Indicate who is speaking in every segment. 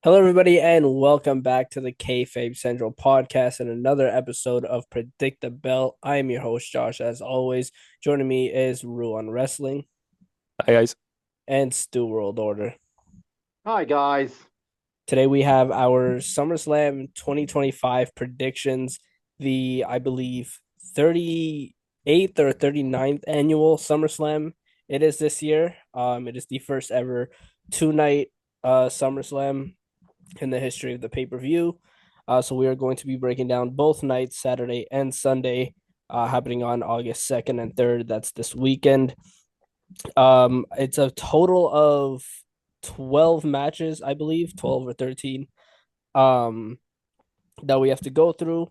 Speaker 1: Hello, everybody, and welcome back to the Kayfabe Central podcast and another episode of Predict the Bell. I am your host, Josh. As always, joining me is Rue on Wrestling
Speaker 2: Hi guys.
Speaker 1: and Stu World Order.
Speaker 3: Hi guys.
Speaker 1: Today we have our SummerSlam 2025 predictions, the, I believe, 38th or 39th annual SummerSlam it is this year. It is the first ever two-night SummerSlam in the history of the pay-per-view. So we are going to be breaking down both nights, Saturday and Sunday, happening on August 2nd and 3rd. That's this weekend. It's a total of 12 matches, I believe, 12 or 13, um, that we have to go through.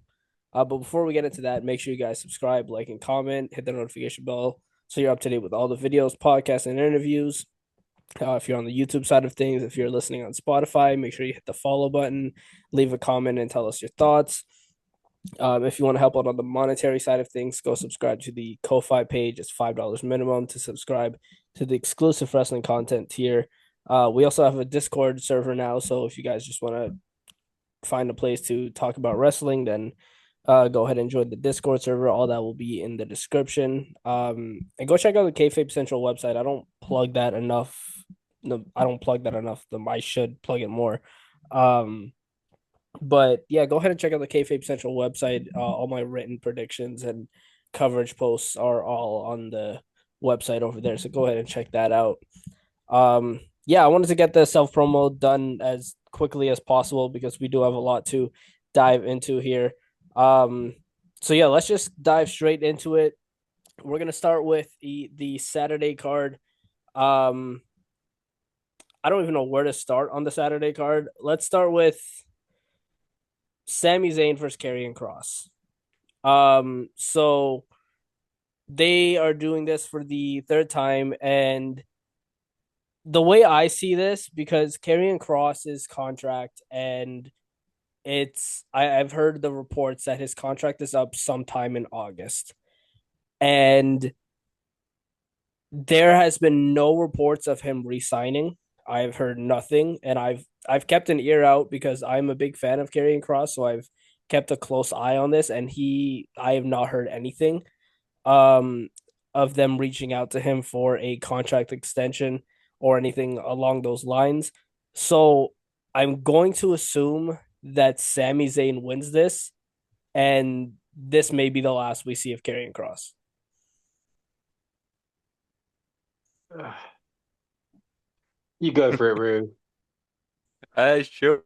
Speaker 1: But before we get into that, make sure you guys subscribe, like, and comment, hit the notification bell so you're up to date with all the videos, podcasts, and interviews. If you're on the YouTube side of things, if you're listening on Spotify, make sure you hit the follow button, leave a comment, and tell us your thoughts. If you want to help out on the monetary side of things, go subscribe to the Ko-Fi page. It's $5 minimum to subscribe to the exclusive wrestling content tier. We also have a Discord server now, so if you guys just want to find a place to talk about wrestling, then go ahead and join the Discord server. All that will be in the description. And go check out the Kayfabe Central website. I don't plug that enough. No, I don't plug that enough. I should plug it more. Um, but yeah, go ahead and check out the Kayfabe Central website. All my written predictions and coverage posts are all on the website over there. So go ahead and check that out. Yeah, I wanted to get the self promo done as quickly as possible because we do have a lot to dive into here. Um, so yeah, let's just dive straight into it. We're gonna start with the Saturday card. Um, I don't even know where to start on the Saturday card. Let's start with Sami Zayn versus Karrion Kross. So they are doing this for the third time, and the way I see this, because Karrion Kross's contract, and I've heard the reports that his contract is up sometime in August, and there has been no reports of him re-signing. I've heard nothing, and I've kept an ear out because I'm a big fan of Karrion Kross, so I've kept a close eye on this, and I have not heard anything um of them reaching out to him for a contract extension or anything along those lines. So I'm going to assume that Sami Zayn wins this, and this may be the last we see of Karrion Kross.
Speaker 3: You go for it, Rue.
Speaker 2: Sure.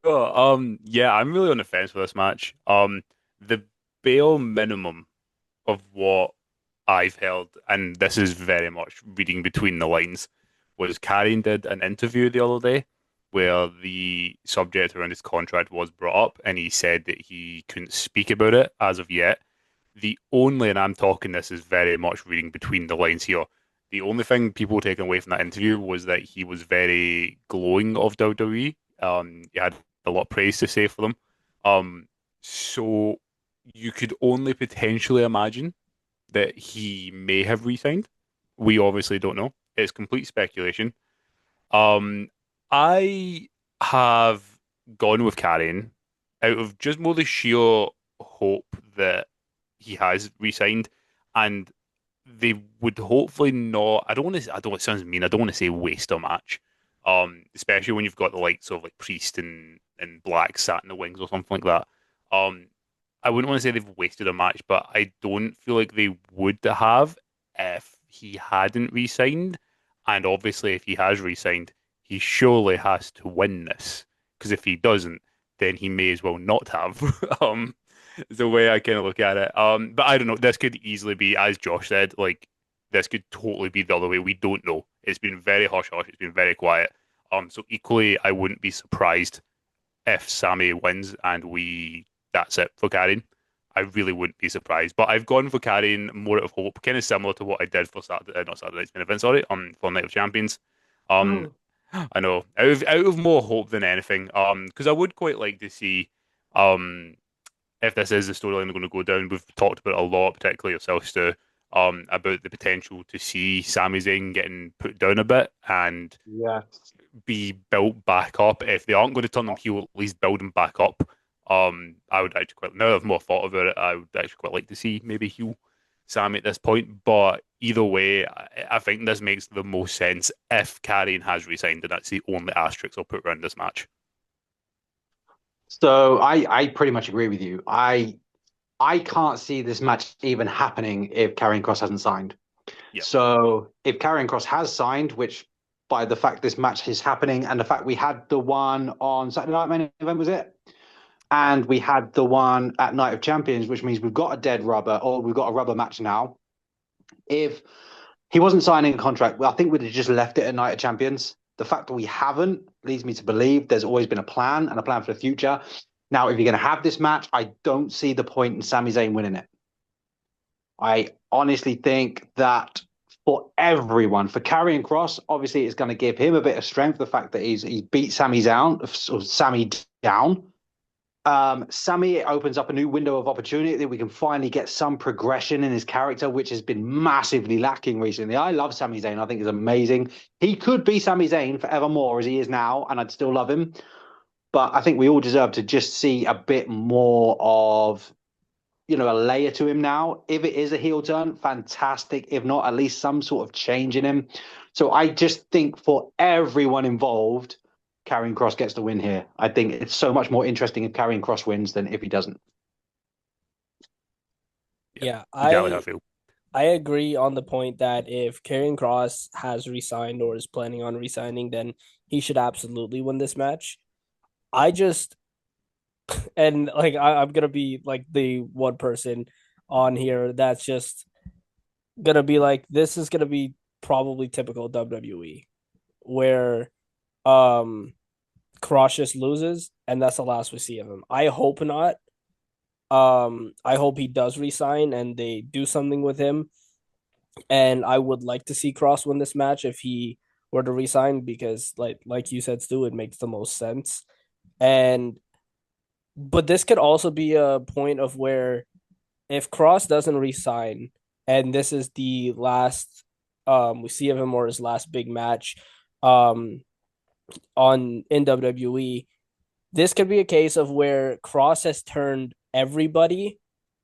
Speaker 2: Yeah, I'm really on the fence for this match. The bare minimum of what I've heard, and this is very much reading between the lines, was Karrion did an interview the other day where the subject around his contract was brought up, and he said that he couldn't speak about it as of yet. The only, and I'm talking this is very much reading between the lines here. The only thing people taken away from that interview was that he was very glowing of WWE. He had a lot of praise to say for them. So you could only potentially imagine that he may have re-signed. We obviously don't know. It's complete speculation. Um, I have gone with Karrion out of just more the sheer hope that he has re-signed, and they would hopefully not. I don't want to. I don't. It sounds mean. I don't want to say waste a match. Especially when you've got the likes of like Priest and Black sat in the wings or something like that. Um, I wouldn't want to say they've wasted a match, but I don't feel like they would have if he hadn't re-signed. And obviously, if he has re-signed, he surely has to win this. Because if he doesn't, then he may as well not have. Is the way I kind of look at it. But I don't know. This could easily be, as Josh said, like this could totally be the other way. We don't know. It's been very hush hush. It's been very quiet. So equally, I wouldn't be surprised if Sami wins and we that's it for Karrion. I really wouldn't be surprised. But I've gone for Karrion more out of hope, kind of similar to what I did for Saturday, not Saturday night's main event, sorry, for Night of Champions. Um, I know out of more hope than anything. Because I would quite like to see um if this is the storyline we're going to go down. We've talked about it a lot, particularly yourself, Stu, about the potential to see Sami Zayn getting put down a bit and
Speaker 3: Yes.
Speaker 2: be built back up. If they aren't going to turn them heel, at least build them back up. I would actually quite, now I've more thought about it, I would actually quite like to see maybe heel Sami at this point. But either way, I think this makes the most sense if Karrion has resigned, and that's the only asterisk I'll put around this match.
Speaker 3: So I pretty much agree with you. I can't see this match even happening if Karrion Kross hasn't signed.
Speaker 2: Yep.
Speaker 3: So if Karrion Kross has signed, which by the fact this match is happening and the fact we had the one on Saturday Night Main Event, was it? And we had the one at Night of Champions, which means we've got a dead rubber, or we've got a rubber match now. If he wasn't signing a contract, well, I think we'd have just left it at Night of Champions. The fact that we haven't leads me to believe there's always been a plan and a plan for the future. Now, if you're going to have this match, I don't see the point in Sami Zayn winning it. I honestly think that for everyone, for Karrion Kross, obviously it's going to give him a bit of strength. The fact that he's beat Sami down. Sami, it opens up a new window of opportunity that we can finally get some progression in his character, which has been massively lacking recently. I love Sami Zayn. I think he's amazing. He could be Sami Zayn forevermore as he is now, and I'd still love him. But I think we all deserve to just see a bit more of, a layer to him now. If it is a heel turn, fantastic. If not, at least some sort of change in him. So I just think for everyone involved, Karrion Kross gets the win here. I think it's so much more interesting if Karrion Kross wins than if he doesn't.
Speaker 1: Yeah,
Speaker 2: Exactly how I feel.
Speaker 1: I agree on the point that if Karrion Kross has resigned or is planning on resigning, then he should absolutely win this match. I just and like I'm gonna be like the one person on here that's just gonna be like, this is gonna be probably typical WWE, where Kross just loses and that's the last we see of him. I hope not. I hope he does resign and they do something with him. And I would like to see Kross win this match if he were to resign, because like you said, Stu, it makes the most sense. And but this could also be a point of where if Kross doesn't resign and this is the last we see of him, or his last big match on in WWE, this could be a case of where Kross has turned everybody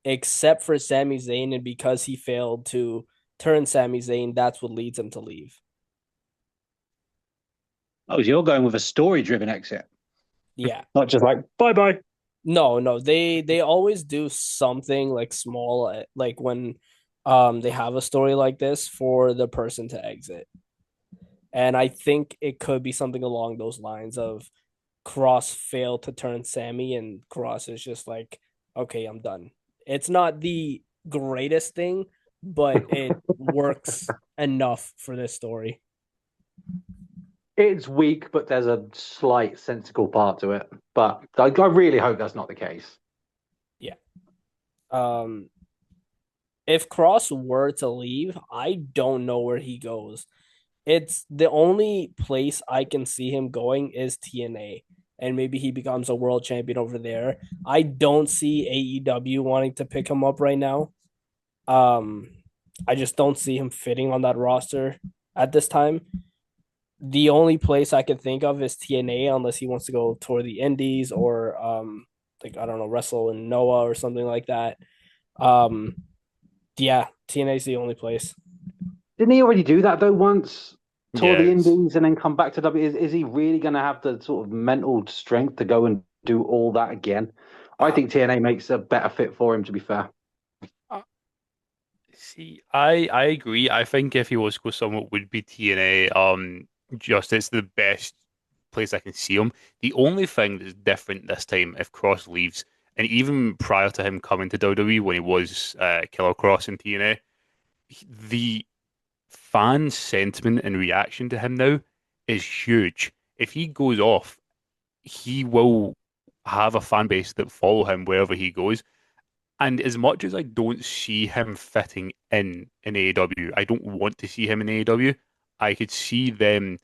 Speaker 1: except for Sami Zayn, and because he failed to turn Sami Zayn, that's what leads him to leave.
Speaker 3: Oh, you're going with a story-driven exit.
Speaker 1: Yeah.
Speaker 3: Not just like, bye-bye.
Speaker 1: No, they always do something like small, like when they have a story like this for the person to exit. And I think it could be something along those lines of Kross failed to turn Sami, and Kross is just like, okay, I'm done. It's not the greatest thing, but it works enough for this story.
Speaker 3: It's weak, but there's a slight sensible part to it. But I really hope that's not the case.
Speaker 1: Yeah. If Kross were to leave, I don't know where he goes. It's the only place I can see him going is TNA, and maybe he becomes a world champion over there. I don't see AEW wanting to pick him up right now. I just don't see him fitting on that roster at this time. The only place I can think of is TNA, unless he wants to go toward the Indies or like, I don't know, wrestle in Noah or something like that. Yeah, TNA is the only place.
Speaker 3: Didn't he already do that though once? Tour the
Speaker 2: Yes.
Speaker 3: Indies and then come back to W. Is he really going to have the sort of mental strength to go and do all that again? I think TNA makes a better fit for him, to be fair.
Speaker 2: See, I agree. I think if he was to go somewhere, it would be TNA. Just it's the best place I can see him. The only thing that's different this time, if Kross leaves, and even prior to him coming to WWE when he was Killer Kross in TNA, the fan sentiment and reaction to him now is huge. If he goes off, he will have a fan base that follow him wherever he goes. And as much as I don't see him fitting in AEW, I don't want to see him in AEW. I could see them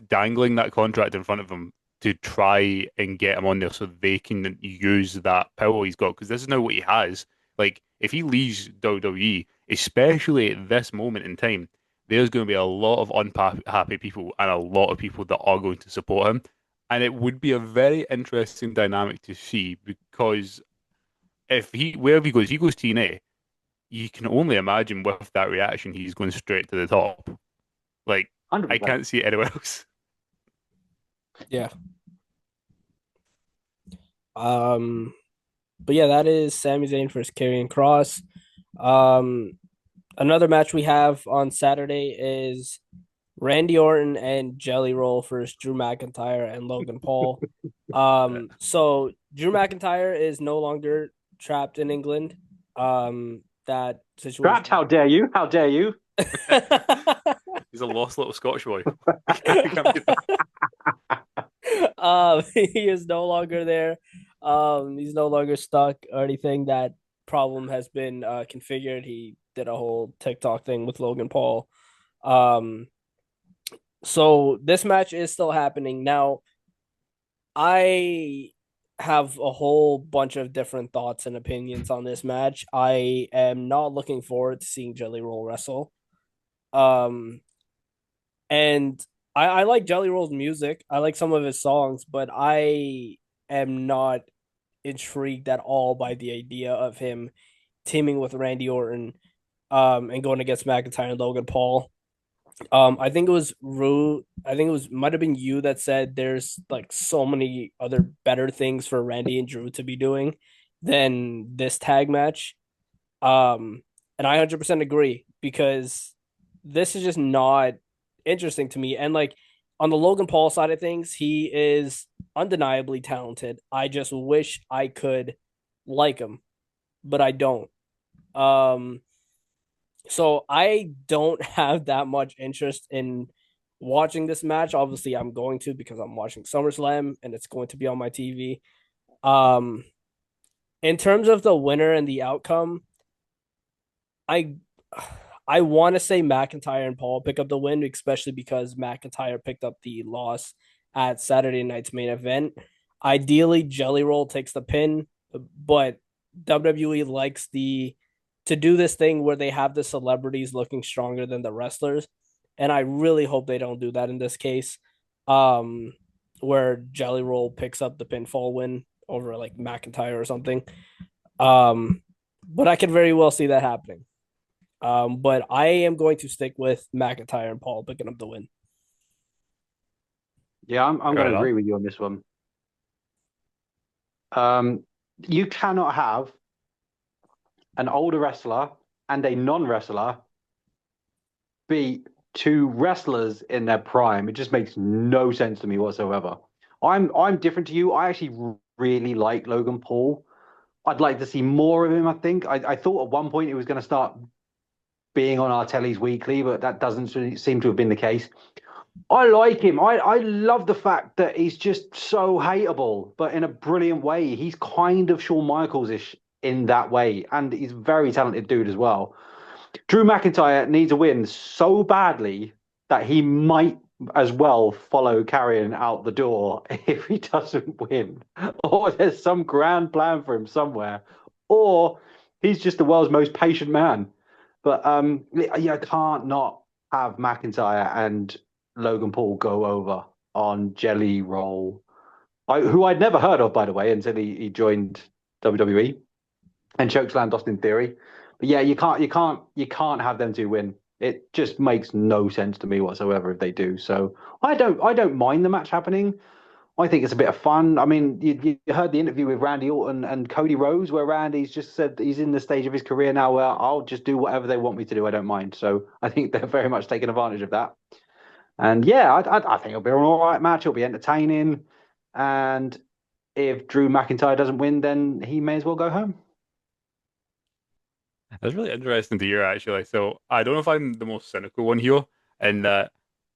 Speaker 2: dangling that contract in front of him to try and get him on there so they can use that power he's got. Because this is now what he has. Like, if he leaves WWE, especially at this moment in time, there's going to be a lot of unhappy people and a lot of people that are going to support him. And it would be a very interesting dynamic to see because if wherever he goes TNA, you can only imagine with that reaction, he's going straight to the top. Like, I
Speaker 3: 100%.
Speaker 2: can't see it anywhere else.
Speaker 1: Yeah. But yeah, that is Sami Zayn versus Karrion Kross. Another match we have on Saturday is Randy Orton and Jelly Roll versus Drew McIntyre and Logan Paul. So Drew McIntyre is no longer trapped in England. That situation.
Speaker 3: How dare you? How dare you?
Speaker 2: He's a lost little Scottish boy.
Speaker 1: He is no longer there. He's no longer stuck or anything. That problem has been configured. He did a whole TikTok thing with Logan Paul. So this match is still happening now. I have a whole bunch of different thoughts and opinions on this match. I am not looking forward to seeing Jelly Roll wrestle. Um, and I like Jelly Roll's music. I like some of his songs, but I am not intrigued at all by the idea of him teaming with Randy Orton, and going against McIntyre and Logan Paul. I think it was Rue. I think it was might have been you that said there's like so many other better things for Randy and Drew to be doing than this tag match. And I 100% agree because this is just not interesting to me. And like on the Logan Paul side of things, he is undeniably talented. I just wish I could like him, but I don't. Um, so I don't have that much interest in watching this match. Obviously, I'm going to because I'm watching SummerSlam and it's going to be on my TV. Um, in terms of the winner and the outcome, I I want to say McIntyre and Paul pick up the win, especially because McIntyre picked up the loss at Saturday night's main event. Ideally, Jelly Roll takes the pin, but WWE likes the to do this thing where they have the celebrities looking stronger than the wrestlers, and I really hope they don't do that in this case. Um, where Jelly Roll picks up the pinfall win over like McIntyre or something. Um, but I could very well see that happening. But I am going to stick with McIntyre and Paul picking up the win.
Speaker 3: Yeah, I'm
Speaker 2: Fair
Speaker 3: going to
Speaker 2: enough.
Speaker 3: agree with you on this one. You cannot have an older wrestler and a non-wrestler beat two wrestlers in their prime. It just makes no sense to me whatsoever. I'm different to you. I actually really like Logan Paul. I'd like to see more of him, I think. I thought at one point it was going to start being on our tellies weekly, but that doesn't seem to have been the case. I like him. I love the fact that he's just so hateable, but in a brilliant way. He's kind of Shawn Michaels-ish in that way, and he's a very talented dude as well. Drew McIntyre needs a win so badly that he might as well follow Karrion out the door if he doesn't win, or there's some grand plan for him somewhere, or he's just the world's most patient man. But yeah, I can't not have McIntyre and Logan Paul go over on Jelly Roll, who I'd never heard of, by the way, until he joined WWE and chokeslammed Austin Theory. But yeah, you can't have them two win. It just makes no sense to me whatsoever if they do. So I don't mind the match happening. I think it's a bit of fun. I mean, you heard the interview with Randy Orton and Cody Rhodes, where Randy's just said that he's in the stage of his career now where I'll just do whatever they want me to do. I don't mind. So I think they're very much taking advantage of that. And yeah, I think it'll be an all right match. It'll be entertaining. And if Drew McIntyre doesn't win, then he may as well go home.
Speaker 2: That's really interesting to hear, actually. So I don't know if I'm the most cynical one here, and that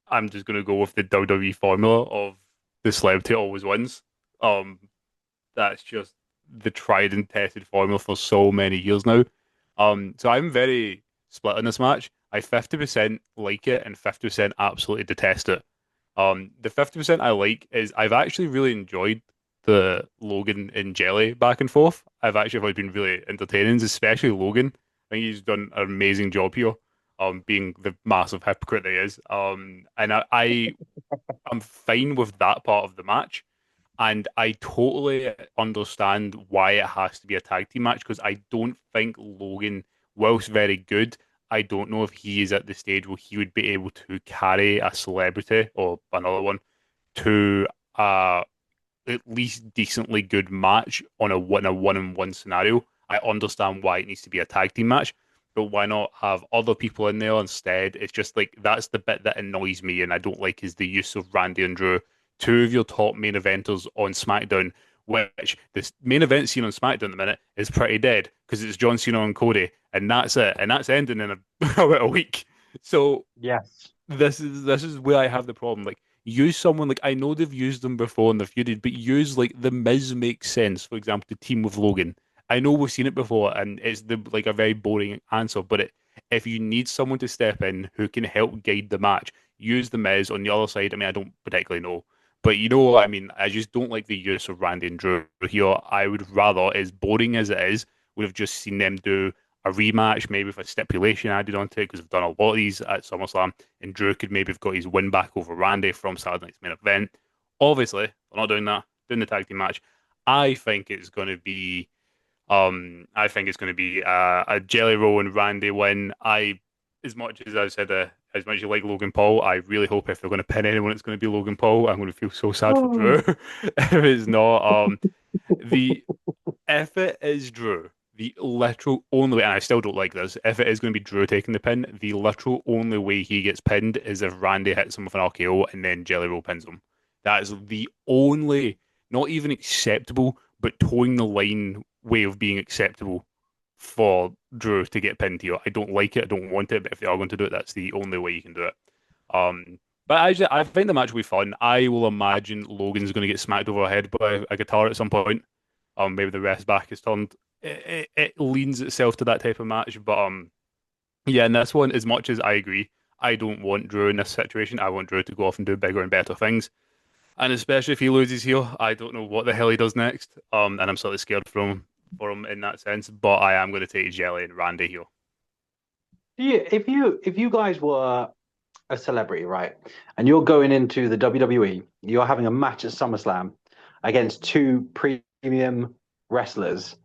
Speaker 2: I'm just going to go with the WWE formula of the celebrity always wins. Um, that's just the tried and tested formula for so many years now. So I'm very split on this match. I 50% like it and 50% absolutely detest it. The 50% I like is I've actually really enjoyed the Logan and Jelly back and forth. I've actually always been really entertaining, especially Logan. I think he's done an amazing job here. being the massive hypocrite that he is. And I'm fine with that part of the match. And I totally understand why it has to be a tag team match because I don't think Logan, whilst very good, I don't know if he is at the stage where he would be able to carry a celebrity or another one to at least decently good match on a one-on-one scenario. I understand why it needs to be a tag team match, but why not have other people in there instead? It's just like that's the bit that annoys me and I don't like is the use of Randy and Drew, two of your top main eventers on SmackDown, which this main event scene on SmackDown at the minute is pretty dead because it's John Cena and Cody, and that's it, and that's ending in about a week. So
Speaker 3: Yes.
Speaker 2: this is where I have the problem. Like use someone like I know they've used them before in the feuded, but use like the Miz makes sense. For example, the team with Logan. I know we've seen it before, and it's the like a very boring answer. But if you need someone to step in who can help guide the match, use the Miz on the other side. I mean, I don't particularly know, but you know what I mean. I just don't like the use of Randy and Drew here. I would rather, as boring as it is, would have just seen them do a rematch, maybe with a stipulation added onto it, because I've done a lot of these at SummerSlam, and Drew could maybe have got his win back over Randy from Saturday Night's main event. Obviously, we're not doing that, doing the tag team match. I think it's going to be, a Jelly Roll and Randy win. As much as I said, as much as you like Logan Paul, I really hope if they're going to pin anyone, it's going to be Logan Paul. I'm going to feel so sad for Drew if it's not. The if it is Drew, the literal only way, and I still don't like this, if it is going to be Drew taking the pin, the literal only way he gets pinned is if Randy hits him with an RKO and then Jelly Roll pins him. That is the only, not even acceptable, but towing the line way of being acceptable for Drew to get pinned here. I don't like it, I don't want it, but if they are going to do it, that's the only way you can do it. But I think the match will be fun. I will imagine Logan's going to get smacked over the head by a guitar at some point. Maybe the rest back is turned. It leans itself to that type of match. But yeah, in this one, as much as I agree, I don't want Drew in this situation. I want Drew to go off and do bigger and better things. And especially if he loses here, I don't know what the hell he does next. And I'm sort of scared for him in that sense. But I am going to take Jelly and Randy here.
Speaker 3: Yeah, if you guys were a celebrity, right, and you're going into the WWE, you're having a match at SummerSlam against two premium wrestlers,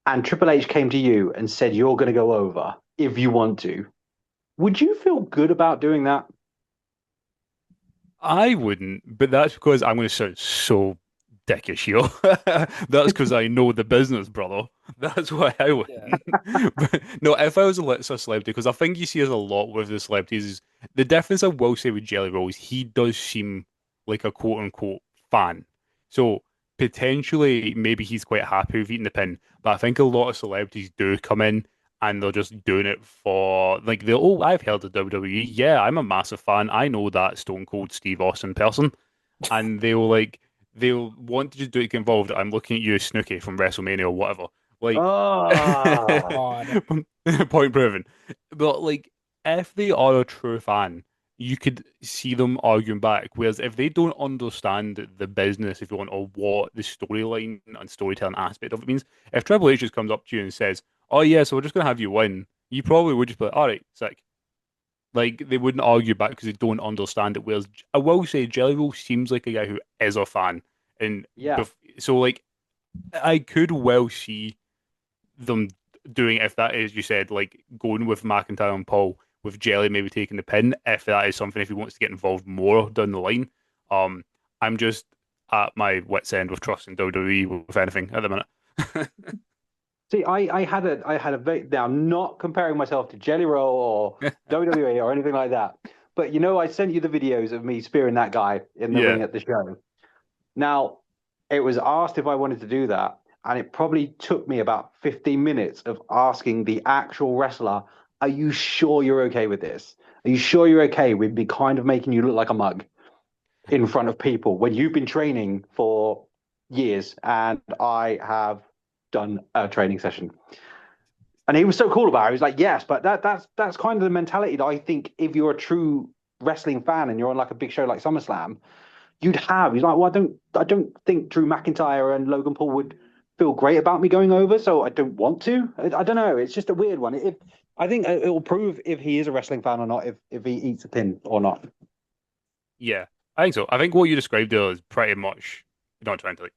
Speaker 3: and Triple H came to you and said you're going to go over if you want to, would you feel good about doing that?
Speaker 2: I wouldn't, but that's because I'm going to sound so dickish here. That's because I know the business, brother. That's why I
Speaker 1: Yeah.
Speaker 2: wouldn't. But no, if I was a celebrity, because I think you see us a lot with the celebrities, is the difference I will say with Jelly Roll is he does seem like a quote unquote fan. So potentially, maybe he's quite happy with eating the pin. But I think a lot of celebrities do come in and they're just doing it for like the oh, I've heard of WWE. Yeah, I'm a massive fan. I know that Stone Cold Steve Austin person. And they'll want to just do it get involved. I'm looking at you, Snooki from WrestleMania or whatever. Like
Speaker 3: Oh,
Speaker 1: God.
Speaker 2: point proven. But like if they are a true fan, you could see them arguing back. Whereas if they don't understand the business, if you want, or what the storyline and storytelling aspect of it means, if Triple H just comes up to you and says, "Oh yeah, so we're just gonna have you win," you probably would just be like, "All right, sick." Like they wouldn't argue back because they don't understand it. Whereas I will say Jelly Roll seems like a guy who is a fan, and
Speaker 3: yeah.
Speaker 2: so like I could well see them doing if that is you said like going with McIntyre and Paul with Jelly maybe taking the pin if that is something if he wants to get involved more down the line. Um, I'm just at my wits end with trusting WWE with anything at the minute.
Speaker 3: See, I had a very now I'm not comparing myself to Jelly Roll or WWE or anything like that. But I sent you the videos of me spearing that guy in the
Speaker 2: Yeah,
Speaker 3: ring at the show. Now, it was asked if I wanted to do that, and it probably took me about 15 minutes of asking the actual wrestler, "Are you sure you're okay with this? Are you sure you're okay with me kind of making you look like a mug in front of people when you've been training for years and I have done a training session?" And he was so cool about it. He was like, "Yes, but that's kind of the mentality that I think if you're a true wrestling fan and you're on like a big show like SummerSlam, you'd have." He's like, "Well, I don't think Drew McIntyre and Logan Paul would feel great about me going over, so I don't want to." I don't know. It's just a weird one. If I think it will prove if he is a wrestling fan or not, if he eats a pin or not.
Speaker 2: Yeah, I think so. I think what you described there is pretty much not trying to like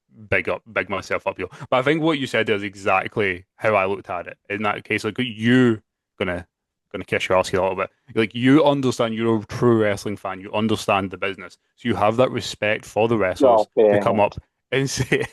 Speaker 2: big myself up here, but I think what you said there is exactly how I looked at it. In that case, like you gonna kiss your ass here a little bit. Like you understand, you're a true wrestling fan. You understand the business, so you have that respect for the
Speaker 3: Oh,
Speaker 2: wrestlers to
Speaker 3: yeah.
Speaker 2: come up and say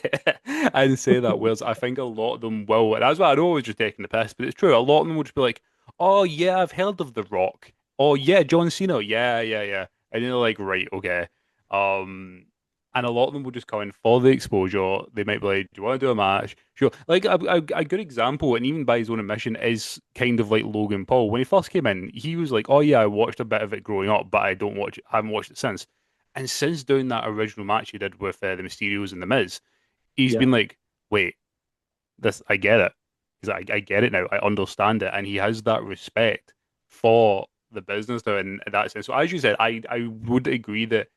Speaker 2: and say that. Whereas I think a lot of them will. And that's why I know I was just taking the piss, but it's true. A lot of them would just be like, "Oh yeah, I've heard of The Rock. Oh yeah, John Cena. Yeah, yeah, yeah." And they're like, right, okay. Um, and a lot of them will just come in for the exposure. They might be like, do you want to do a match? Sure. Like a good example, and even by his own admission, is kind of like Logan Paul. When he first came in, he was like, oh yeah, I watched a bit of it growing up, but I haven't watched it since. And since doing that original match he did with the Mysterios and the Miz, he's
Speaker 3: Yeah.
Speaker 2: been like, wait, this, I get it. He's like, I get it now. I understand it. And he has that respect for the business now in that sense. So as you said, I would agree that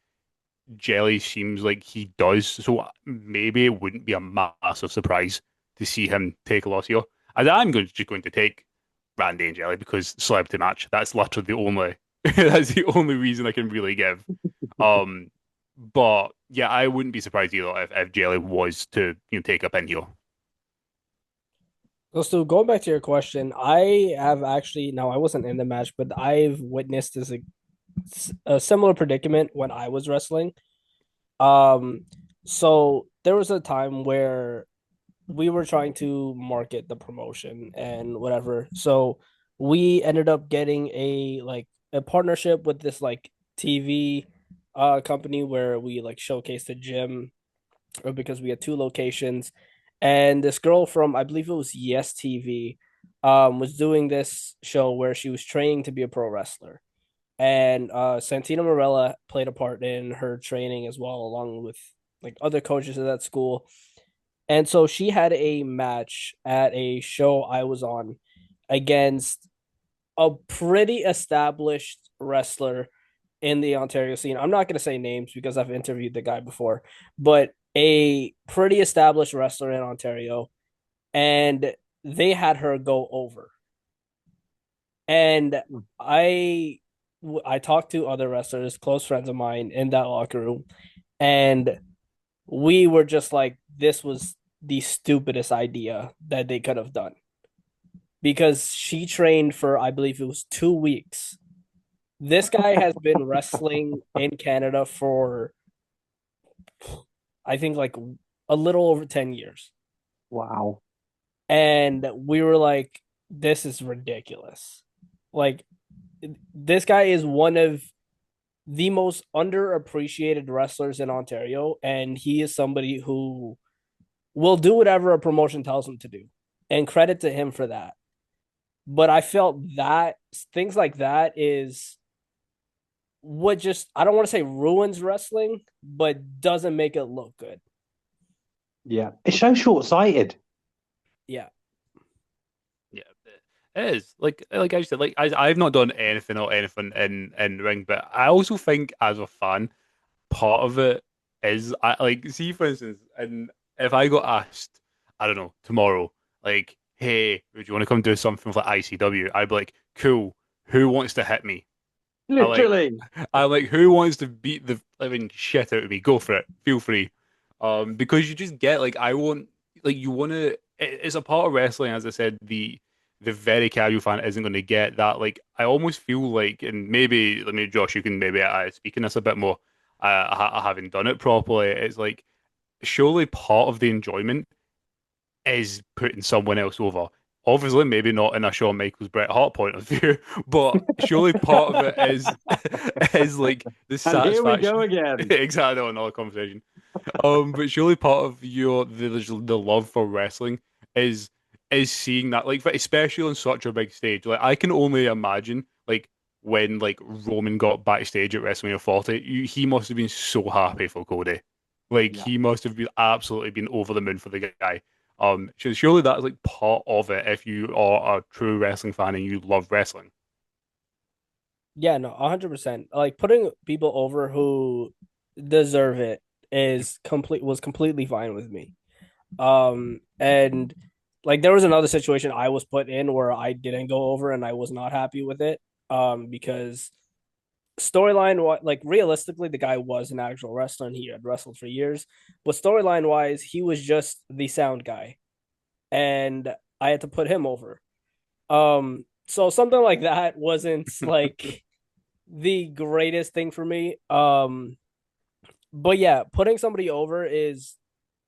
Speaker 2: Jelly seems like he does. So maybe it wouldn't be a massive surprise to see him take a loss here. And just going to take Randy and Jelly because celebrity match. That's literally the only that's the only reason I can really give. Um, but yeah, I wouldn't be surprised either if Jelly was to take up in here.
Speaker 1: So going back to your question, I have actually now I wasn't in the match, but I've witnessed a similar predicament when I was wrestling. Um, so there was a time where we were trying to market the promotion and whatever. So we ended up getting a partnership with this like TV company where we like showcased the gym or because we had two locations. And this girl from I believe it was Yes TV was doing this show where she was training to be a pro wrestler. And Santina Morella played a part in her training as well, along with like other coaches at that school. And so she had a match at a show I was on against a pretty established wrestler in the Ontario scene. I'm not going to say names because I've interviewed the guy before, but a pretty established wrestler in Ontario. And they had her go over. And I I talked to other wrestlers, close friends of mine in that locker room, and we were just like, this was the stupidest idea that they could have done because she trained for, I believe it was 2 weeks. This guy has been wrestling in Canada for, I think, like a little over 10 years.
Speaker 3: Wow.
Speaker 1: And we were like, this is ridiculous. Like, this guy is one of the most underappreciated wrestlers in Ontario, and he is somebody who will do whatever a promotion tells him to do. And credit to him for that. But I felt that things like that is what just I don't want to say ruins wrestling, but doesn't make it look good.
Speaker 3: Yeah. It's so short-sighted.
Speaker 1: Yeah.
Speaker 2: Yeah, it is. Like I said, like I've not done anything in ring, but I also think as a fan, part of it is I like see for instance, and if I got asked, I don't know, tomorrow, like, hey, would you want to come do something with like ICW? I'd be like, cool. Who wants to hit me? I like
Speaker 3: Literally.
Speaker 2: I like who wants to beat the living shit out of me? Go for it. Feel free. Because you just get like I want like you want to. It's a part of wrestling, as I said. The very casual fan isn't going to get that. Like I almost feel like, and maybe let me, Josh, you can maybe speak in this a bit more. Having done it properly, it's like surely part of the enjoyment is putting someone else over. Obviously, maybe not in a Shawn Michaels Bret Hart point of view, but surely part of it is is like the
Speaker 3: And here we go
Speaker 2: satisfaction.
Speaker 3: again.
Speaker 2: Exactly, another conversation. But surely part of your the love for wrestling is seeing that, like, especially on such a big stage. Like, I can only imagine, like, when like Roman got backstage at WrestleMania 40, he must have been so happy for Cody. Like,
Speaker 3: Yeah.
Speaker 2: he must have been absolutely been over the moon for the guy. So surely that's like part of it if you are a true wrestling fan and you love wrestling.
Speaker 1: Yeah, no, 100%. Like putting people over who deserve it is complete was completely fine with me. And like there was another situation I was put in where I didn't go over and I was not happy with it. Because storyline, like realistically, the guy was an actual wrestler and he had wrestled for years. But storyline wise, he was just the sound guy, and I had to put him over. So something like that wasn't like the greatest thing for me. But yeah, putting somebody over is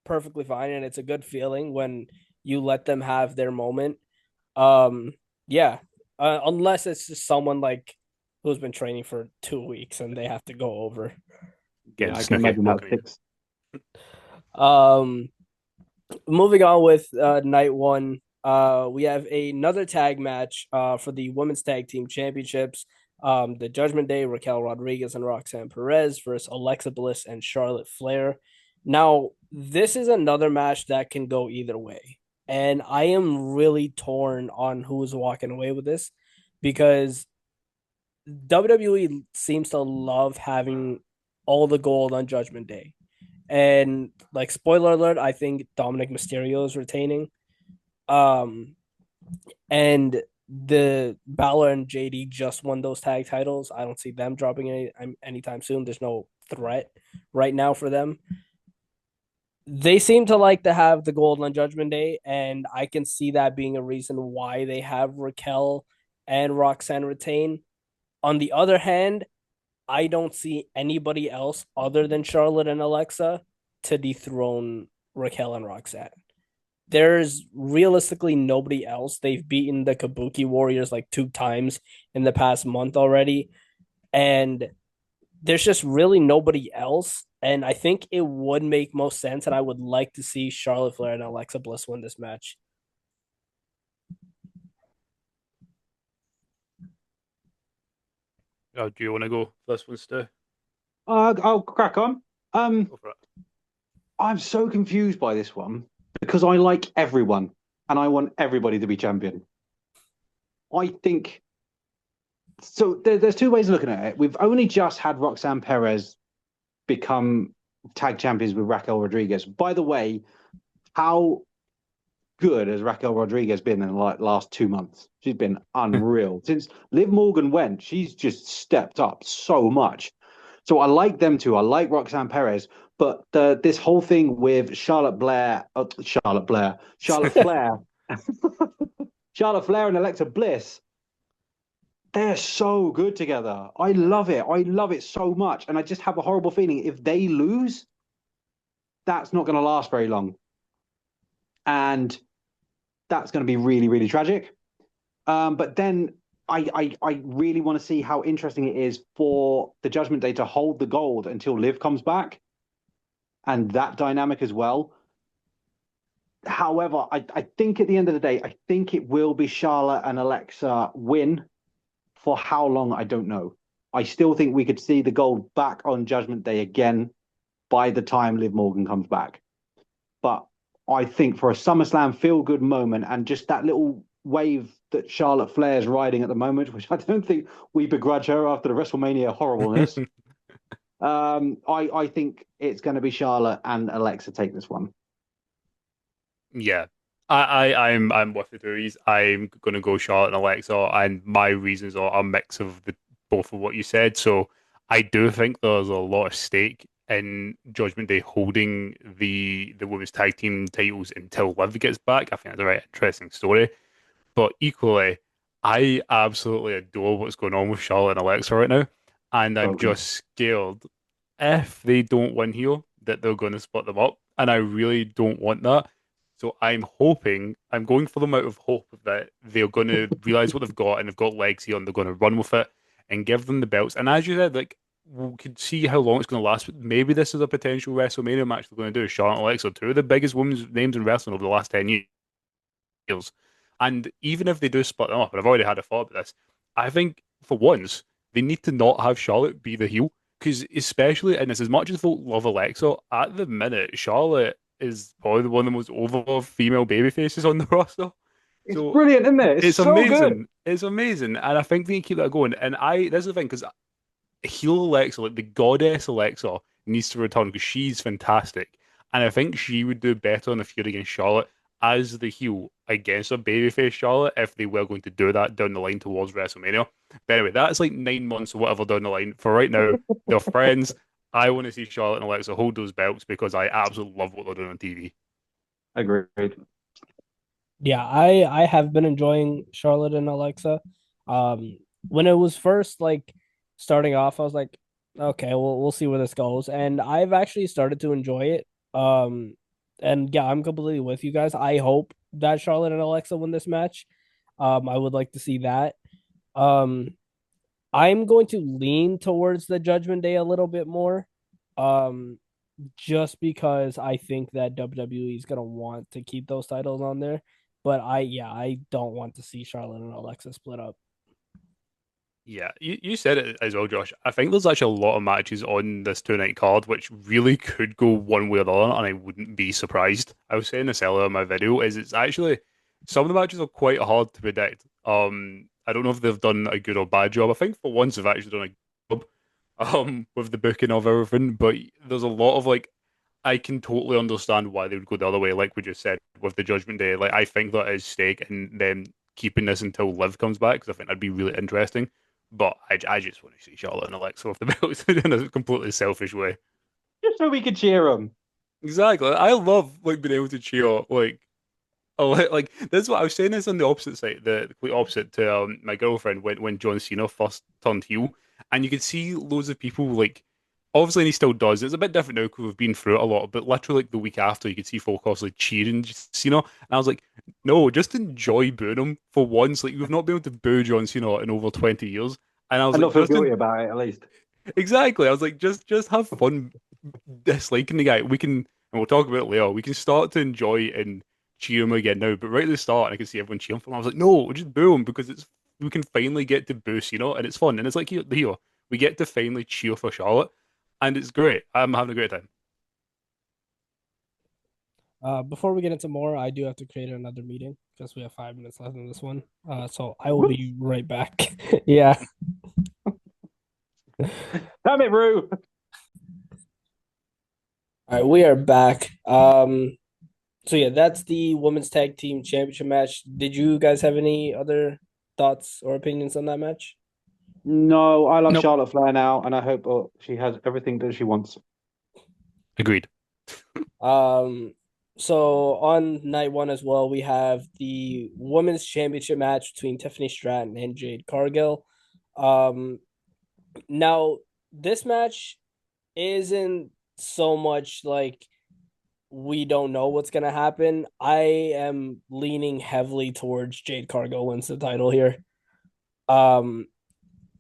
Speaker 1: perfectly fine, and it's a good feeling when you let them have their moment. Um, yeah, unless it's just someone like who's been training for 2 weeks and they have to go over.
Speaker 2: Getting
Speaker 3: Yeah, I can
Speaker 2: Snooki
Speaker 3: imagine that
Speaker 2: poking you.
Speaker 3: fix.
Speaker 1: Um, moving on with night one, we have another tag match for the women's tag team championships. The Judgment Day, Raquel Rodriguez and Roxanne Perez versus Alexa Bliss and Charlotte Flair. Now, this is another match that can go either way. And I am really torn on who's walking away with this because WWE seems to love having all the gold on Judgment Day. And like spoiler alert, I think Dominic Mysterio is retaining. Um and the Balor and JD just won those tag titles. I don't see them dropping anytime soon. There's no threat right now for them. They seem to like to have the gold on Judgment Day, and I can see that being a reason why they have Raquel and Roxanne retain. On the other hand, I don't see anybody else other than Charlotte and Alexa to dethrone Raquel and Roxanne. There's realistically nobody else. They've beaten the Kabuki Warriors like 2 times in the past month already. And there's just really nobody else. And I think it would make most sense. And I would like to see Charlotte Flair and Alexa Bliss win this match.
Speaker 2: Oh, do you want to go this one, Stu?
Speaker 3: I'll crack on.
Speaker 2: Go for it.
Speaker 3: I'm so confused by this one because I like everyone and I want everybody to be champion. I think so. There's two ways of looking at it. We've only just had Roxanne Perez become tag champions with Raquel Rodriguez. By the way, how good has Raquel Rodriguez been in the last 2 months? She's been unreal. Since Liv Morgan went, she's just stepped up so much. So I like them too. I like Roxanne Perez, but this whole thing with Charlotte Flair, Charlotte Flair and Alexa Bliss, they're so good together. I love it. I love it so much. And I just have a horrible feeling if they lose, that's not going to last very long. And that's going to be really, really tragic. But then I really want to see how interesting it is for the Judgment Day to hold the gold until Liv comes back, and that dynamic as well. However, I think at the end of the day, I think it will be Charlotte and Alexa win. For how long, I don't know. I still think we could see the gold back on Judgment Day again by the time Liv Morgan comes back. But I think for a SummerSlam feel-good moment and just that little wave that Charlotte Flair's riding at the moment, which I don't think we begrudge her after the WrestleMania horribleness, I think it's going to be Charlotte and Alexa take this one.
Speaker 2: Yeah. I'm with the theories. I'm gonna go Charlotte and Alexa, and my reasons are a mix of the both of what you said. So I do think there's a lot of stake in Judgment Day holding the women's tag team titles until Liv gets back. I think that's a very interesting story. But equally, I absolutely adore what's going on with Charlotte and Alexa right now, and I'm
Speaker 3: So good.
Speaker 2: just scared if they don't win here that they're going to split them up, and I really don't want that. So I'm going for them out of hope that they're going to realize what they've got and they've got legs here and they're going to run with it and give them the belts. And as you said, like we could see how long it's going to last. But maybe this is a potential WrestleMania match they're going to do. Charlotte and Alexa, two of the biggest women's names in wrestling over the last 10 years. And even if they do split them up, and I've already had a thought about this, I think for once they need to not have Charlotte be the heel. Because especially in this, as much as folk love Alexa, at the minute, Charlotte is probably one of the most over female baby faces on the roster.
Speaker 3: It's
Speaker 2: So
Speaker 3: brilliant, isn't it? It's
Speaker 2: it's
Speaker 3: so good.
Speaker 2: amazing. It's amazing. And I think they can keep that going. And this is the thing, because heel Alexa, like the goddess Alexa, needs to return because she's fantastic. And I think she would do better in a feud against Charlotte. as the heel against a babyface Charlotte if they were going to do that down the line towards WrestleMania. But anyway, that's like 9 months or whatever down the line. For right now, they're friends. I want to see Charlotte and Alexa hold those belts because I absolutely love what they're doing on TV.
Speaker 3: Agreed.
Speaker 1: Yeah, I have been enjoying Charlotte and Alexa. When it was first like starting off, I was like, okay, we'll see where this goes, and I've actually started to enjoy it. And yeah, I'm completely with you guys. I hope that Charlotte and Alexa win this match. I would like to see that. Um, I'm going to lean towards the Judgment Day a little bit more. Um, just because I think that WWE is gonna want to keep those titles on there. But I don't want to see Charlotte and Alexa split up.
Speaker 2: Yeah, you said it as well, Josh. I think there's actually a lot of matches on this 2 night card which really could go one way or the other, and I wouldn't be surprised. I was saying this earlier in my video, is it's actually some of the matches are quite hard to predict. I don't know if they've done a good or bad job. I think for once they've actually done a good job with the booking of everything, but there's a lot of like I can totally understand why they would go the other way, like we just said with the Judgment Day. Like I think that is stake in them keeping this until Liv comes back because I think that'd be really interesting. But I just want to see Charlotte and Alexa off the belts in a completely selfish way.
Speaker 3: Just so we could cheer them.
Speaker 2: Exactly. I love like being able to cheer like like this is what I was saying is on the opposite side, the complete opposite to my girlfriend when John Cena first turned heel, and you could see loads of people like obviously and he still does. It's a bit different now because we've been through it a lot, but literally like the week after you could see folk also like cheering Cena, and I was like, no, just enjoy booing him for once. Like we've not been able to boo John Cena in over 20 years. And I was
Speaker 3: And
Speaker 2: like,
Speaker 3: not feel
Speaker 2: just
Speaker 3: guilty about it, at least.
Speaker 2: exactly. I was like, just have fun disliking the guy. We can, and we'll talk about it later. We can start to enjoy and cheer him again now. But right at the start, I could see everyone cheering for him. I was like, no, just boo him because it's we can finally get to boost, and it's fun. And it's like here we get to finally cheer for Charlotte, and it's great. I'm having a great time.
Speaker 1: Before we get into more, I do have to create another meeting because we have 5 minutes left in this one. So I will be right back. Yeah.
Speaker 3: Damn it, Rue.
Speaker 1: All right, we are back. So yeah, that's the women's tag team championship match. Did you guys have any other thoughts or opinions on that match?
Speaker 3: No, I love
Speaker 2: Nope.
Speaker 3: Charlotte Flair now, and I hope she has everything that she wants.
Speaker 2: Agreed.
Speaker 1: Um, so on night one as well, we have the women's championship match between Tiffany Stratton and Jade Cargill. Um, now this match isn't so much like we don't know what's gonna happen. I am leaning heavily towards Jade Cargill wins the title here. Um,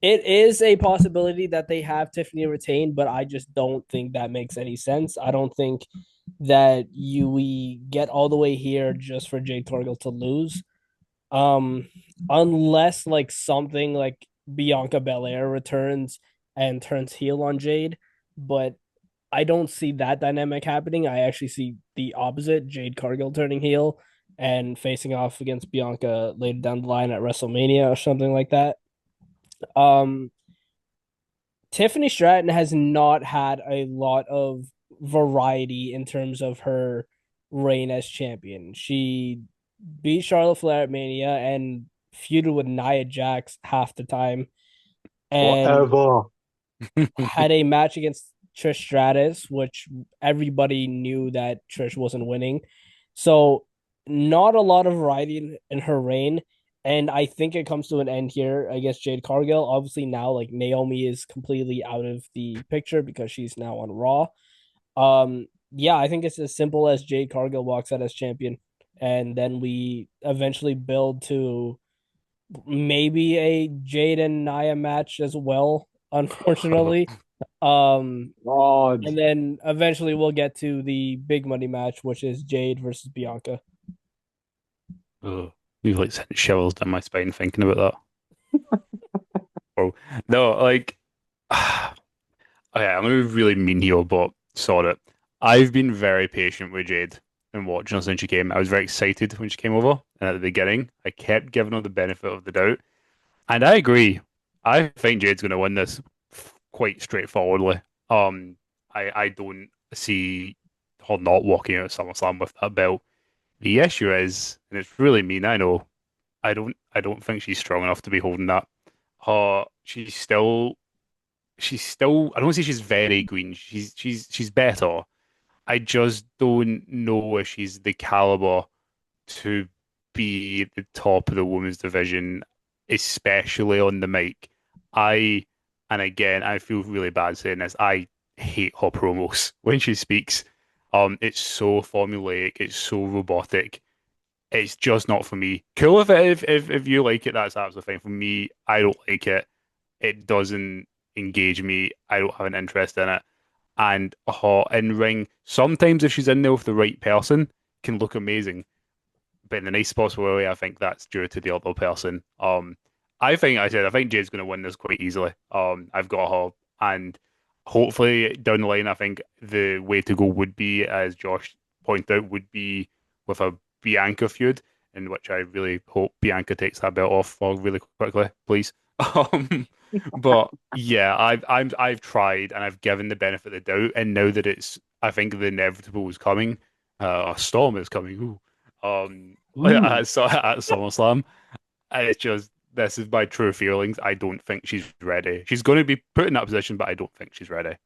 Speaker 1: it is a possibility that they have Tiffany retain, but I just don't think that makes any sense. I don't think that we get all the way here just for Jade Cargill to lose. Um, unless like something like Bianca Belair returns and turns heel on Jade, but I don't see that dynamic happening. I actually see the opposite, Jade Cargill turning heel and facing off against Bianca later down the line at WrestleMania or something like that. Um, Tiffany Stratton has not had a lot of variety in terms of her reign as champion. She beat Charlotte Flair at Mania and feuded with Nia Jax half the time and
Speaker 3: Forever.
Speaker 1: had a match against Trish Stratus, which everybody knew that Trish wasn't winning. So, not a lot of variety in her reign. And I think it comes to an end here against Jade Cargill. Obviously, now like Naomi is completely out of the picture because she's now on Raw. Yeah, I think it's as simple as Jade Cargill walks out as champion, and then we eventually build to maybe a Jade and Nia match as well. Unfortunately,
Speaker 3: God.
Speaker 1: and then eventually we'll get to the big money match, which is Jade versus Bianca.
Speaker 2: Ugh. You've like sent shivers down my spine thinking about that. Oh no, like okay, I'm gonna be really mean here, but sort it. I've been very patient with Jade and watching her since she came. I was very excited when she came over, and at the beginning, I kept giving her the benefit of the doubt. And I agree. I think Jade's gonna win this quite straightforwardly. I don't see her not walking out of SummerSlam with that belt. The issue is, and it's really mean, I know, I don't think she's strong enough to be holding that. She's still I don't say she's very green. She's better. I just don't know if she's the caliber to be at the top of the women's division, especially on the mic. I, and again, I feel really bad saying this. I hate her promos when she speaks. It's so formulaic, it's so robotic. It's just not for me. Cool if you like it, that's absolutely fine. For me, I don't like it. It doesn't engage me. I don't have an interest in it. And her in ring, sometimes if she's in there with the right person, can look amazing. But in the nice possible way, I think that's due to the other person. I think Jade's going to win this quite easily. I've got her, and hopefully down the line, I think the way to go would be, as Josh pointed out, would be with a Bianca feud, in which I really hope Bianca takes that belt off really quickly, please. Um, but yeah, I've tried and I've given the benefit of the doubt, and now that I think the inevitable is coming, a storm is coming. Ooh.
Speaker 3: Ooh.
Speaker 2: At SummerSlam, and it's just this is my true feelings. I don't think she's ready. She's going to be put in that position, but I don't think she's ready.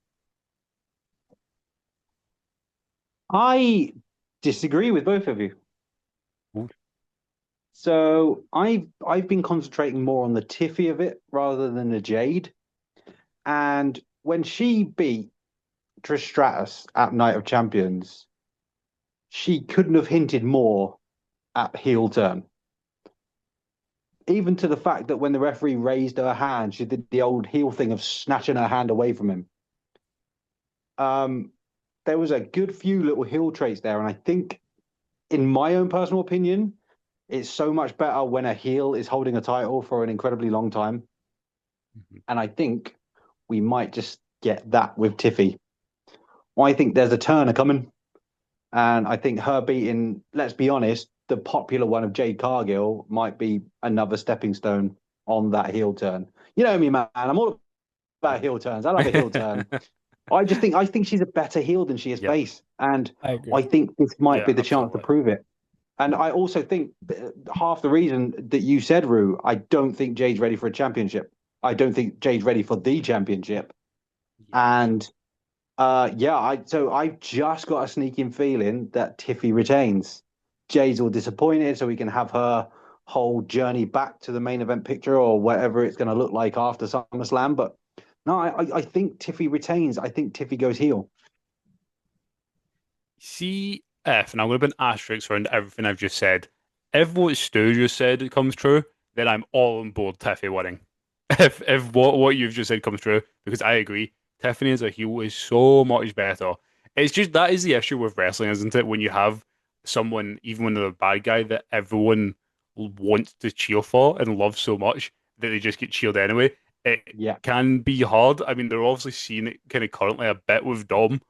Speaker 3: I disagree with both of you.
Speaker 2: Ooh.
Speaker 3: So I've been concentrating more on the Tiffy of it rather than the Jade. And when she beat Trish Stratus at Night of Champions, she couldn't have hinted more at heel turn. Even to the fact that when the referee raised her hand, she did the old heel thing of snatching her hand away from him. Um, there was a good few little heel traits there, and I think, in my own personal opinion, it's so much better when a heel is holding a title for an incredibly long time.
Speaker 2: Mhm.
Speaker 3: And I think we might just get that with Tiffy. I think there's a turner coming. And I think her beating, let's be honest, the popular one of Jade Cargill might be another stepping stone on that heel turn. You know me, man. I'm all about heel turns. I love a heel turn. I think she's a better heel than she is
Speaker 2: Yep.
Speaker 3: face. And
Speaker 1: I agree.
Speaker 3: I think this might
Speaker 2: Yeah,
Speaker 3: be the chance to
Speaker 2: absolutely.
Speaker 3: prove it. And I also think half the reason that you said, Rue, I don't think Jade's ready for a championship. I don't think Jade's ready for the championship.
Speaker 2: Yeah.
Speaker 3: And yeah, I've just got a sneaking feeling that Tiffy retains. Jade's all disappointed, so we can have her whole journey back to the main event picture or whatever it's going to look like after SummerSlam. But no, I think Tiffy retains. I think Tiffy goes heel.
Speaker 2: See if, and I'm going to put an asterisk around everything I've just said. If what Stu just said comes true, then I'm all on board Tiffany winning. If what you've just said comes true, because I agree, Tiffany as a heel is so much better. It's just that is the issue with wrestling, isn't it? When you have someone, even when they're a bad guy, that everyone wants to cheer for and love so much that they just get cheered anyway. It
Speaker 3: Yeah.
Speaker 2: can be hard. I mean, they're obviously seeing it kind of currently a bit with Dom.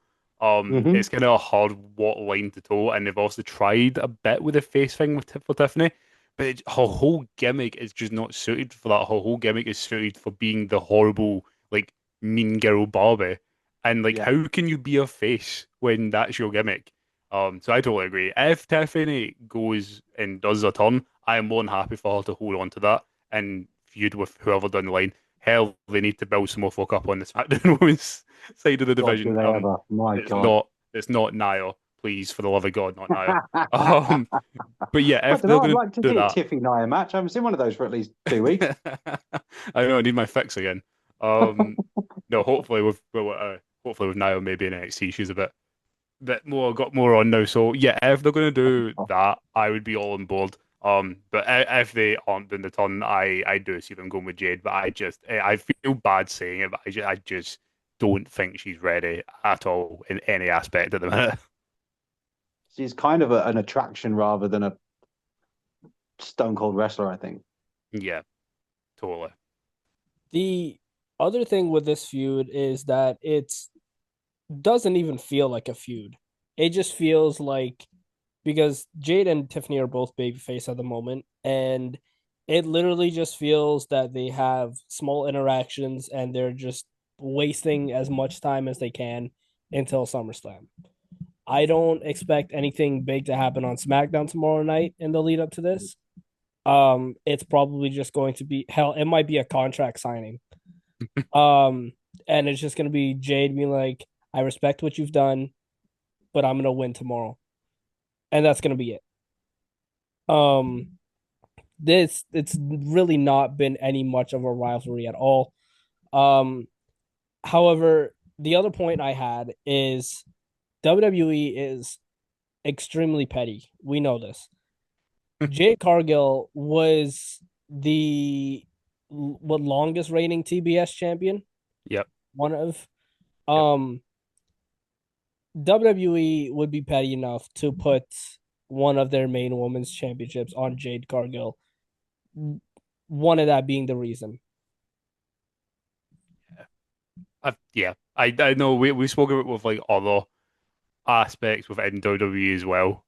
Speaker 3: Hmm.
Speaker 2: It's kind of a hard what line to toe, and they've also tried a bit with the face thing for Tiffany, but her whole gimmick is just not suited for that. Her whole gimmick is suited for being the horrible, like mean girl Barbie, and like
Speaker 3: Yeah.
Speaker 2: how can you be a face when that's your gimmick? So I totally agree. If Tiffany goes and does a turn, I am more than happy for her to hold on to that and feud with whoever down the line. Hell, they need to build some more fuck up on the SmackDown Women's side of the
Speaker 3: God, do
Speaker 2: division.
Speaker 3: they ever? My
Speaker 2: It's
Speaker 3: God.
Speaker 2: not it's not Nia, please, for the love of God, not Nia. Um, but yeah,
Speaker 3: I
Speaker 2: if
Speaker 3: don't
Speaker 2: they're
Speaker 3: know. I'd
Speaker 2: gonna
Speaker 3: like to
Speaker 2: do
Speaker 3: see a
Speaker 2: that,
Speaker 3: Tiffy Nia match. I haven't seen one of those for at least 2 weeks.
Speaker 2: I know I need my fix again. Um, no, hopefully with Nia maybe in NXT, she's a bit more got more on now. So yeah, if they're gonna do that, I would be all on board. But if they aren't doing the turn, I do see them going with Jade. But I feel bad saying it, but I just don't think she's ready at all in any aspect at the minute.
Speaker 3: She's kind of an attraction rather than a stone cold wrestler, I think.
Speaker 2: Yeah, totally.
Speaker 1: The other thing with this feud is that it's doesn't even feel like a feud. It just feels like because Jade and Tiffany are both babyface at the moment, and it literally just feels that they have small interactions and they're just wasting as much time as they can until SummerSlam. I don't expect anything big to happen on SmackDown tomorrow night in the lead up to this. It's probably just going to be hell. It might be a contract signing. Um, and it's just gonna be Jade being like, "I respect what you've done, but I'm gonna win tomorrow," and that's gonna be it. Um, this it's really not been any much of a rivalry at all. Um, however, the other point I had is WWE is extremely petty. We know this. Jade Cargill was the what longest reigning TBS champion,
Speaker 2: Yep.
Speaker 1: one of.
Speaker 2: Yep.
Speaker 1: WWE would be petty enough to put one of their main women's championships on Jade Cargill. One of that being the reason.
Speaker 2: Yeah. I know we spoke about it with like other aspects within WWE as well.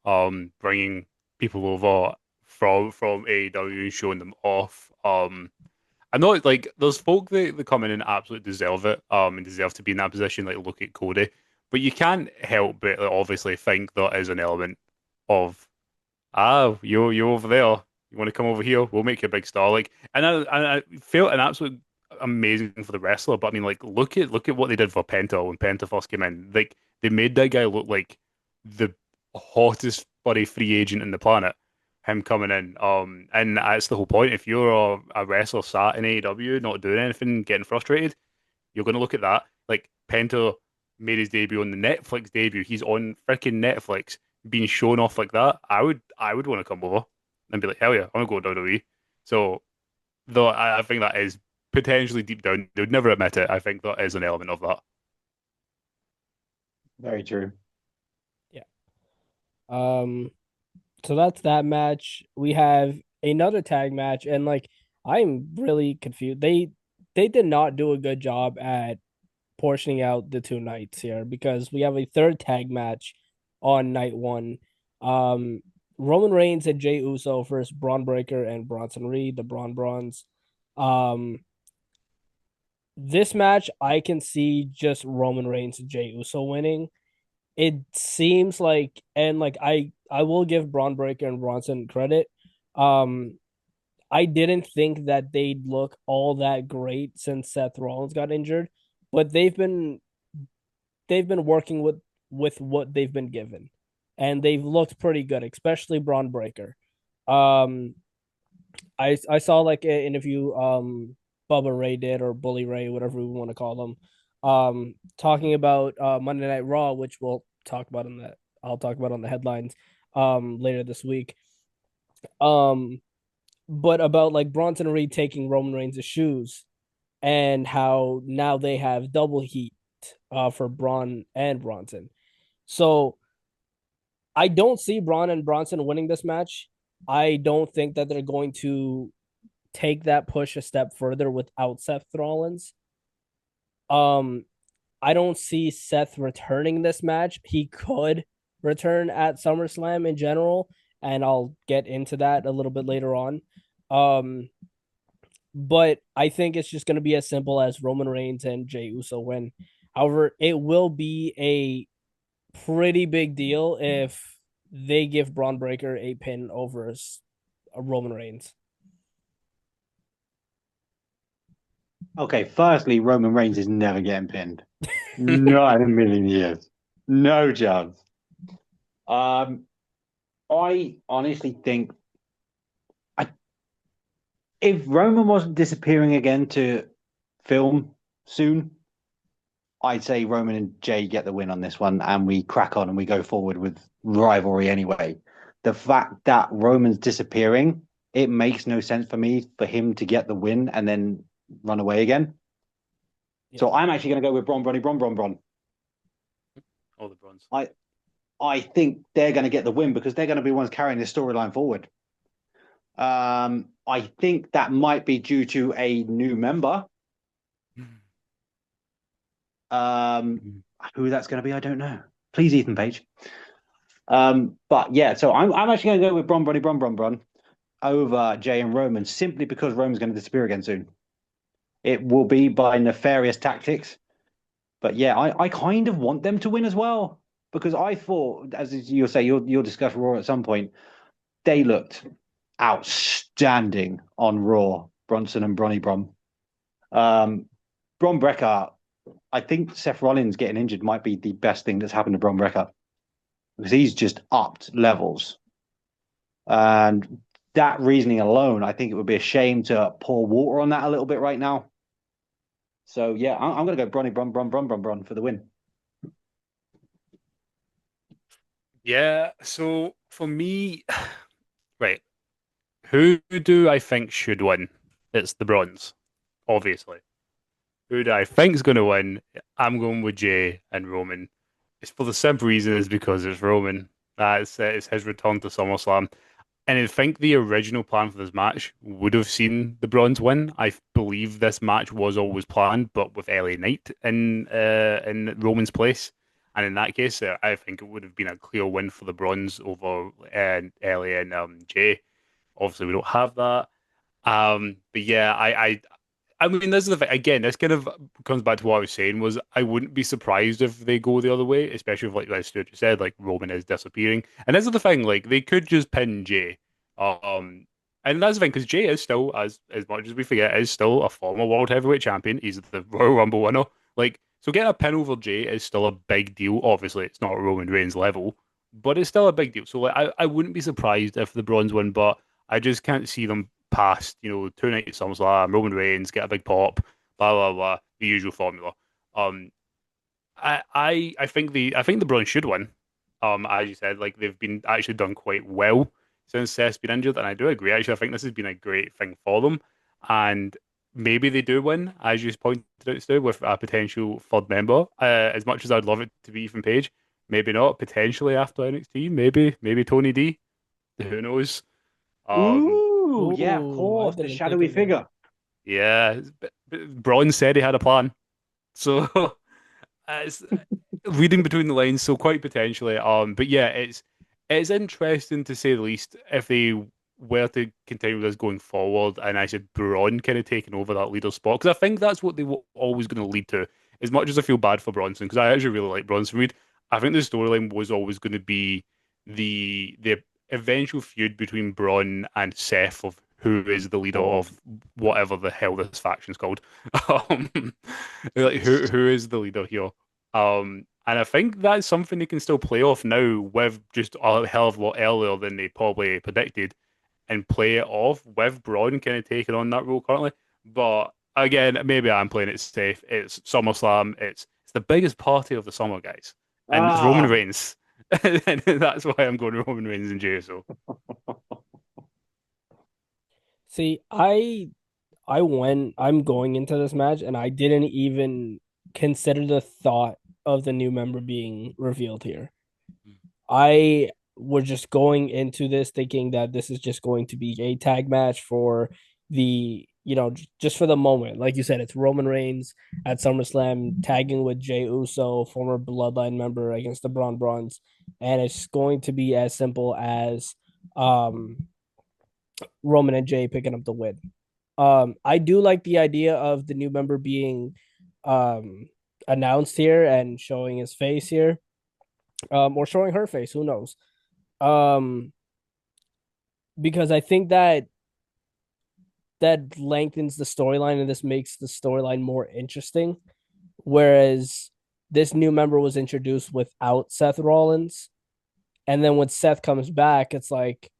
Speaker 2: Bringing people over from AEW and showing them off. I know like there's folk that come in and absolutely deserve it. And deserve to be in that position. Like look at Cody, but you can't help but like, obviously think there is an element of you're over there. You want to come over here? We'll make you a big star. Like, and I felt an absolute amazing for the wrestler. But I mean, like, look at what they did for Penta when Penta first came in. Like, they made that guy look like the hottest buddy free agent in the planet. Him coming in, and that's the whole point. If you're a wrestler sat in AEW, not doing anything, getting frustrated, you're going to look at that. Like Penta made his debut on the Netflix debut. He's on freaking Netflix, being shown off like that. I would want to come over and be like, hell yeah, I want to go to WWE. So, though I think that is potentially deep down, they would never admit it. I think that is an element of that.
Speaker 3: Very true.
Speaker 1: Yeah. Um, so that's that match. We have another tag match, and like I'm really confused. They did not do a good job at portioning out the two nights here because we have a third tag match on night one. Um, Roman Reigns and Jey Uso versus Braun Breaker and Bronson Reed, the Braun Brawns. Um, this match I can see just Roman Reigns and Jey Uso winning. It seems like, and like I will give Braun Breaker and Bronson credit. Um, I didn't think that they'd look all that great since Seth Rollins got injured, but they've been working with what they've been given, and they've looked pretty good, especially Braun Breaker. Um, I saw like an interview Bubba Ray did, or Bully Ray, whatever we want to call them, talking about Monday Night Raw, which I'll talk about on the headlines later this week. Um, but about like Bronson Reed taking Roman Reigns' shoes and how now they have double heat for Braun and Bronson. So I don't see Braun and Bronson winning this match. I don't think that they're going to take that push a step further without Seth Rollins. Um, I don't see Seth returning this match. He could return at SummerSlam in general, and I'll get into that a little bit later on. Um, but I think it's just going to be as simple as Roman Reigns and Jey Uso win. However, it will be a pretty big deal if they give Braun Breaker a pin over a Roman Reigns.
Speaker 3: Okay, firstly, Roman Reigns is never getting pinned. Not in a million years. No chance. I honestly think if Roman wasn't disappearing again to film soon, I'd say Roman and Jay get the win on this one, and we crack on and we go forward with rivalry anyway. The fact that Roman's disappearing, it makes no sense for me for him to get the win and then run away again. Yeah. So I'm actually going to go with Bron.
Speaker 2: All the bronze.
Speaker 3: I think they're going to get the win because they're going to be ones carrying this storyline forward. I think that might be due to a new member. Who that's going to be, I don't know. Please, Ethan Page. But yeah, so I'm actually going to go with Bron over Jay and Roman simply because Roman's going to disappear again soon. It will be by nefarious tactics. But yeah, I kind of want them to win as well. because I thought, as you'll say, you'll discuss Raw at some point. They looked outstanding on Raw, Bronson and Bronny Brom. Bron Breakker, I think Seth Rollins getting injured might be the best thing that's happened to Bron Breakker because he's just upped levels. And that reasoning alone, I think it would be a shame to pour water on that a little bit right now. So yeah, I'm going to go Bronny Bron for the win.
Speaker 2: Yeah, so for me, right, who do I think should win? It's the Brons, obviously. Who do I think is going to win? I'm going with Jay and Roman. It's for the simple reason is because it's Roman. It's his return to SummerSlam. And I think the original plan for this match would have seen the Brons win. I believe this match was always planned, but with LA Knight in Roman's place. And in that case, I think it would have been a clear win for the Brons over LA and Jay. Obviously, we don't have that. But yeah, I mean, this is the thing. Again, this kind of comes back to what I was saying was I wouldn't be surprised if they go the other way, especially if, like Stuart just said, like Roman is disappearing. And this is the thing, like they could just pin Jay. And that's the thing, because Jay is still, as much as we forget, is still a former world heavyweight champion. He's the Royal Rumble winner. Like, so getting a pin over Jay is still a big deal. Obviously, it's not Roman Reigns level, but it's still a big deal. So like, I wouldn't be surprised if the Browns win, but I just can't see them past, 2 nights at SummerSlam, Roman Reigns, get a big pop, blah blah blah, the usual formula. I think the Browns should win. As you said, like they've been actually done quite well since Seth's been injured, and I do agree. Actually, I think this has been a great thing for them, and maybe they do win, as you pointed out, Stu, with a potential third member. As much as I'd love it to be Ethan Page, maybe not. Potentially after NXT, maybe Tony D. Who knows?
Speaker 3: Ooh, yeah, of course, the shadowy figure.
Speaker 2: Yeah, Braun said he had a plan, so it's reading between the lines. So quite potentially, but yeah, it's interesting to say the least if they were to continue with this going forward, and I said Braun kind of taking over that leader spot because I think that's what they were always going to lead to. As much as I feel bad for Bronson because I actually really like Bronson Reed, I think the storyline was always going to be the eventual feud between Braun and Seth of who is the leader of whatever the hell this faction's called. Um, like who is the leader here? And I think that's something they can still play off now with just a hell of a lot earlier than they probably predicted, and play it off with Braun kind of taking on that role currently. But again, maybe I'm playing it safe. It's SummerSlam. It's the biggest party of the summer, guys, and it's Roman Reigns. And that's why I'm going to Roman Reigns and Jey Uso.
Speaker 1: See, I'm going into this match and I didn't even consider the thought of the new member being revealed here. I was just going into this thinking that this is just going to be a tag match for the, just for the moment. Like you said, it's Roman Reigns at SummerSlam tagging with Jey Uso, former Bloodline member, against the Brons. And it's going to be as simple as Roman and Jay picking up the win. I do like the idea of the new member being announced here and showing his face here, or showing her face. Who knows? Because I think that lengthens the storyline and this makes the storyline more interesting. Whereas this new member was introduced without Seth Rollins, and then when Seth comes back, it's like,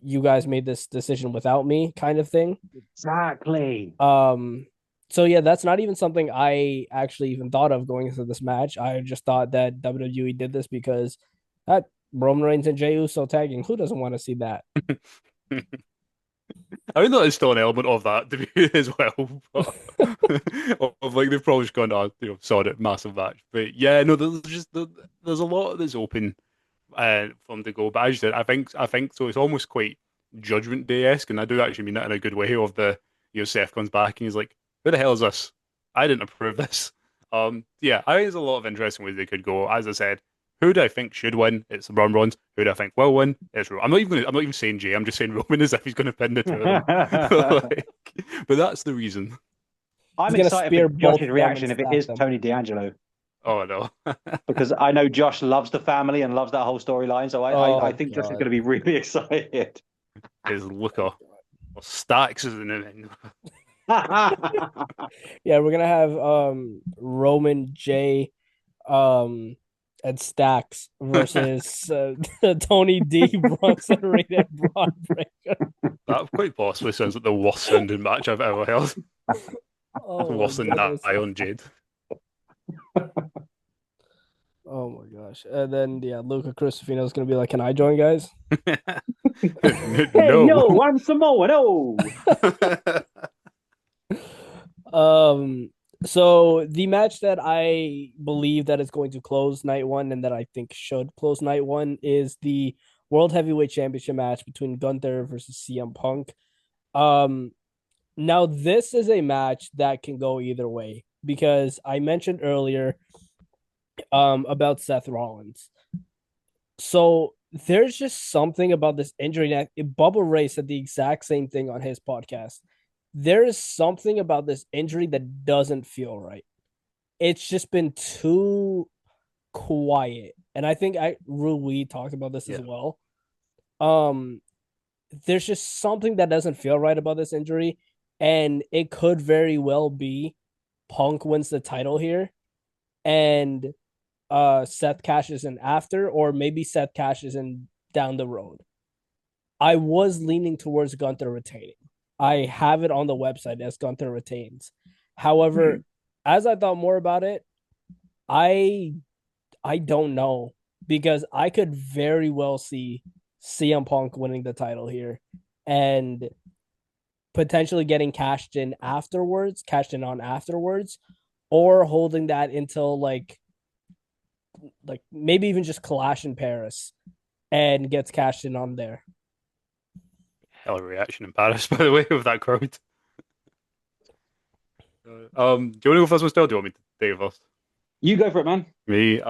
Speaker 1: you guys made this decision without me, kind of thing.
Speaker 3: Exactly.
Speaker 1: So yeah, that's not even something I actually even thought of going into this match. I just thought that WWE did this because that Roman Reigns and Jey Uso tagging. Who doesn't want to see that?
Speaker 2: I mean, there's still an element of that to be as well. But, of like they've probably just gone, saw it, massive match. But yeah, no, there's a lot that's open for them to go. But as you said, I think so. It's almost quite Judgment Day esque, and I do actually mean that in a good way. Of the Seth comes back and he's like, "Who the hell is this? I didn't approve this." Yeah, I think there's a lot of interesting ways they could go. As I said, who do I think should win? It's the Brons. Who do I think will win? It's Roman. I'm not even saying Jay. I'm just saying Roman as if he's going to pin the two of them. But that's the reason.
Speaker 3: I'm excited for Josh's reaction if it is Tony D'Angelo.
Speaker 2: Oh no.
Speaker 3: because I know Josh loves the family and loves that whole storyline. So I
Speaker 1: Oh
Speaker 3: think Josh is
Speaker 1: God.
Speaker 3: going to be really excited.
Speaker 2: Is Luca or Stacks is the name.
Speaker 1: Yeah, we're gonna have Roman J um and Stacks versus Tony D Bronson Reed and Braun Breaker.
Speaker 2: That quite possibly sounds like the worst sounding match I've ever heard.
Speaker 1: Oh my
Speaker 2: Worse than that
Speaker 1: goodness.
Speaker 2: Ion Jade.
Speaker 1: Oh my gosh. And then yeah, Luca Cristofino is gonna be like, "Can I join, guys?"
Speaker 3: Hey,
Speaker 2: No.
Speaker 3: yo, I'm Samoa. No.
Speaker 1: Um, so the match that I believe that is going to close night one and that I think should close night one is the World Heavyweight Championship match between Gunther versus CM Punk. Um, Now this is a match that can go either way because I mentioned earlier about Seth Rollins. So there's just something about this injury. Bubba Ray said the exact same thing on his podcast. There is something about this injury that doesn't feel right. It's just been too quiet. And I think Rui talked about this as
Speaker 2: Yeah.
Speaker 1: well. Um, there's just something that doesn't feel right about this injury. And it could very well be Punk wins the title here and Seth cashes in after, or maybe Seth cashes in down the road. I was leaning towards Gunther retaining. I have it on the website as Gunther retains. However, as I thought more about it, I I don't know because I could very well see CM Punk winning the title here and potentially getting cashed in on afterwards, or holding that until like maybe even just Clash in Paris and gets cashed in on there.
Speaker 2: Hell of a reaction in Paris, by the way, with that crowd. Do you want to go first, still? Do you want me to take it first?
Speaker 3: You go for it, man.
Speaker 2: Me?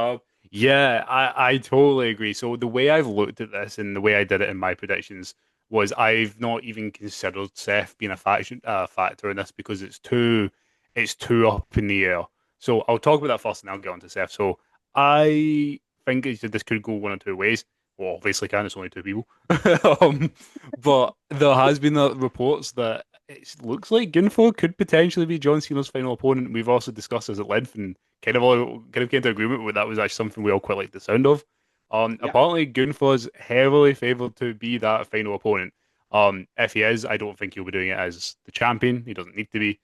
Speaker 2: Yeah, I totally agree. So the way I've looked at this and the way I did it in my predictions was I've not even considered Seth being a factor in this because it's too up in the air. So I'll talk about that first and I'll get on to Seth. So I think this could go one or two ways. Well, obviously, can it's only two people. um, but there has been reports that it looks like Gunther could potentially be John Cena's final opponent. We've also discussed this at length and kind of came to agreement with that was actually something we all quite like the sound of.
Speaker 3: Yeah.
Speaker 2: Apparently Gunther's heavily favoured to be that final opponent. If he is, I don't think he'll be doing it as the champion. He doesn't need to be.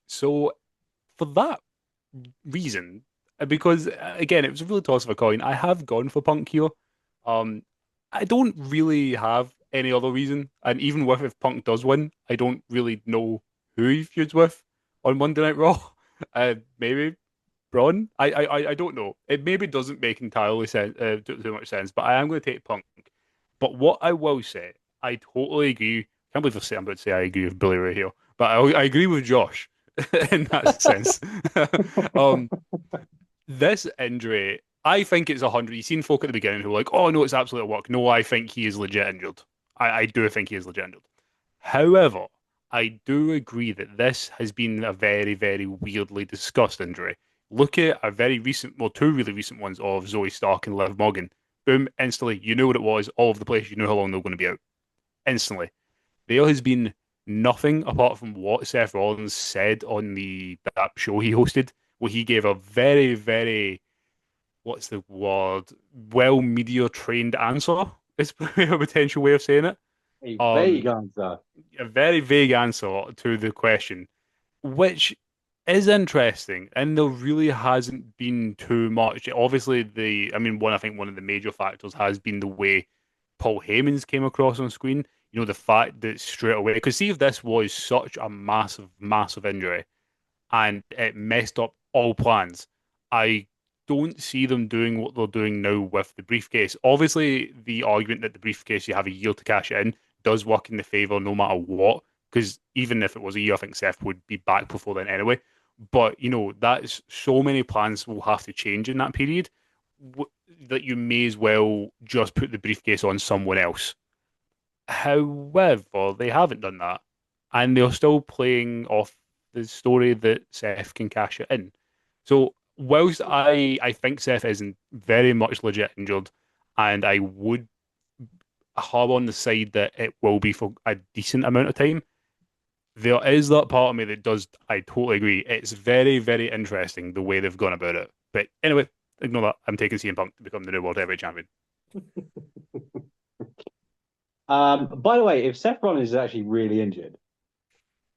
Speaker 2: So for that reason, because again, it was a really toss of a coin. I have gone for Punk here. Um, I don't really have any other reason, and even with if Punk does win, I don't really know who he feuds with on Monday Night Raw. Maybe Bron. I don't know. It maybe doesn't make entirely sense, too much sense, but I am going to take Punk. But what I will say, I totally agree. Can't believe I'm about to say I agree with Billy Ray here, but I agree with Josh in that sense. um, this injury, I think it's 100. You've seen folk at the beginning who are like, oh, no, it's absolute work. No, I think he is legit injured. I do think he is legit injured. However, I do agree that this has been a very, very weirdly discussed injury. Look at a very recent, well, two really recent ones of Zoe Stark and Liv Morgan. Boom, instantly, you knew what it was, all over the place, you knew how long they were going to be out. Instantly. There has been nothing apart from what Seth Rollins said on that show he hosted, where he gave a very, very what's the word? Well media trained answer is probably a potential way of saying it.
Speaker 3: A vague
Speaker 2: Um,
Speaker 3: answer.
Speaker 2: a very vague answer to the question, which is interesting, and there really hasn't been too much. Obviously, I think one of the major factors has been the way Paul Heyman's came across on screen. You know, the fact that straight away, because see if this was such a massive, massive injury and it messed up all plans, I don't see them doing what they're doing now with the briefcase. Obviously, the argument that the briefcase you have a year to cash it in does work in the favor no matter what. Because even if it was a year, I think Seth would be back before then anyway. But that's so many plans will have to change in that period that you may as well just put the briefcase on someone else. However, they haven't done that, and they're still playing off the story that Seth can cash it in. So whilst I think Seth isn't very much legit injured, and I would harp on the side that it will be for a decent amount of time, there is that part of me that does. I totally agree. It's very, very interesting the way they've gone about it. But anyway, ignore that. I'm taking CM Punk to become the new World Heavyweight Champion.
Speaker 3: By the way, if Seth Rollins is actually really injured,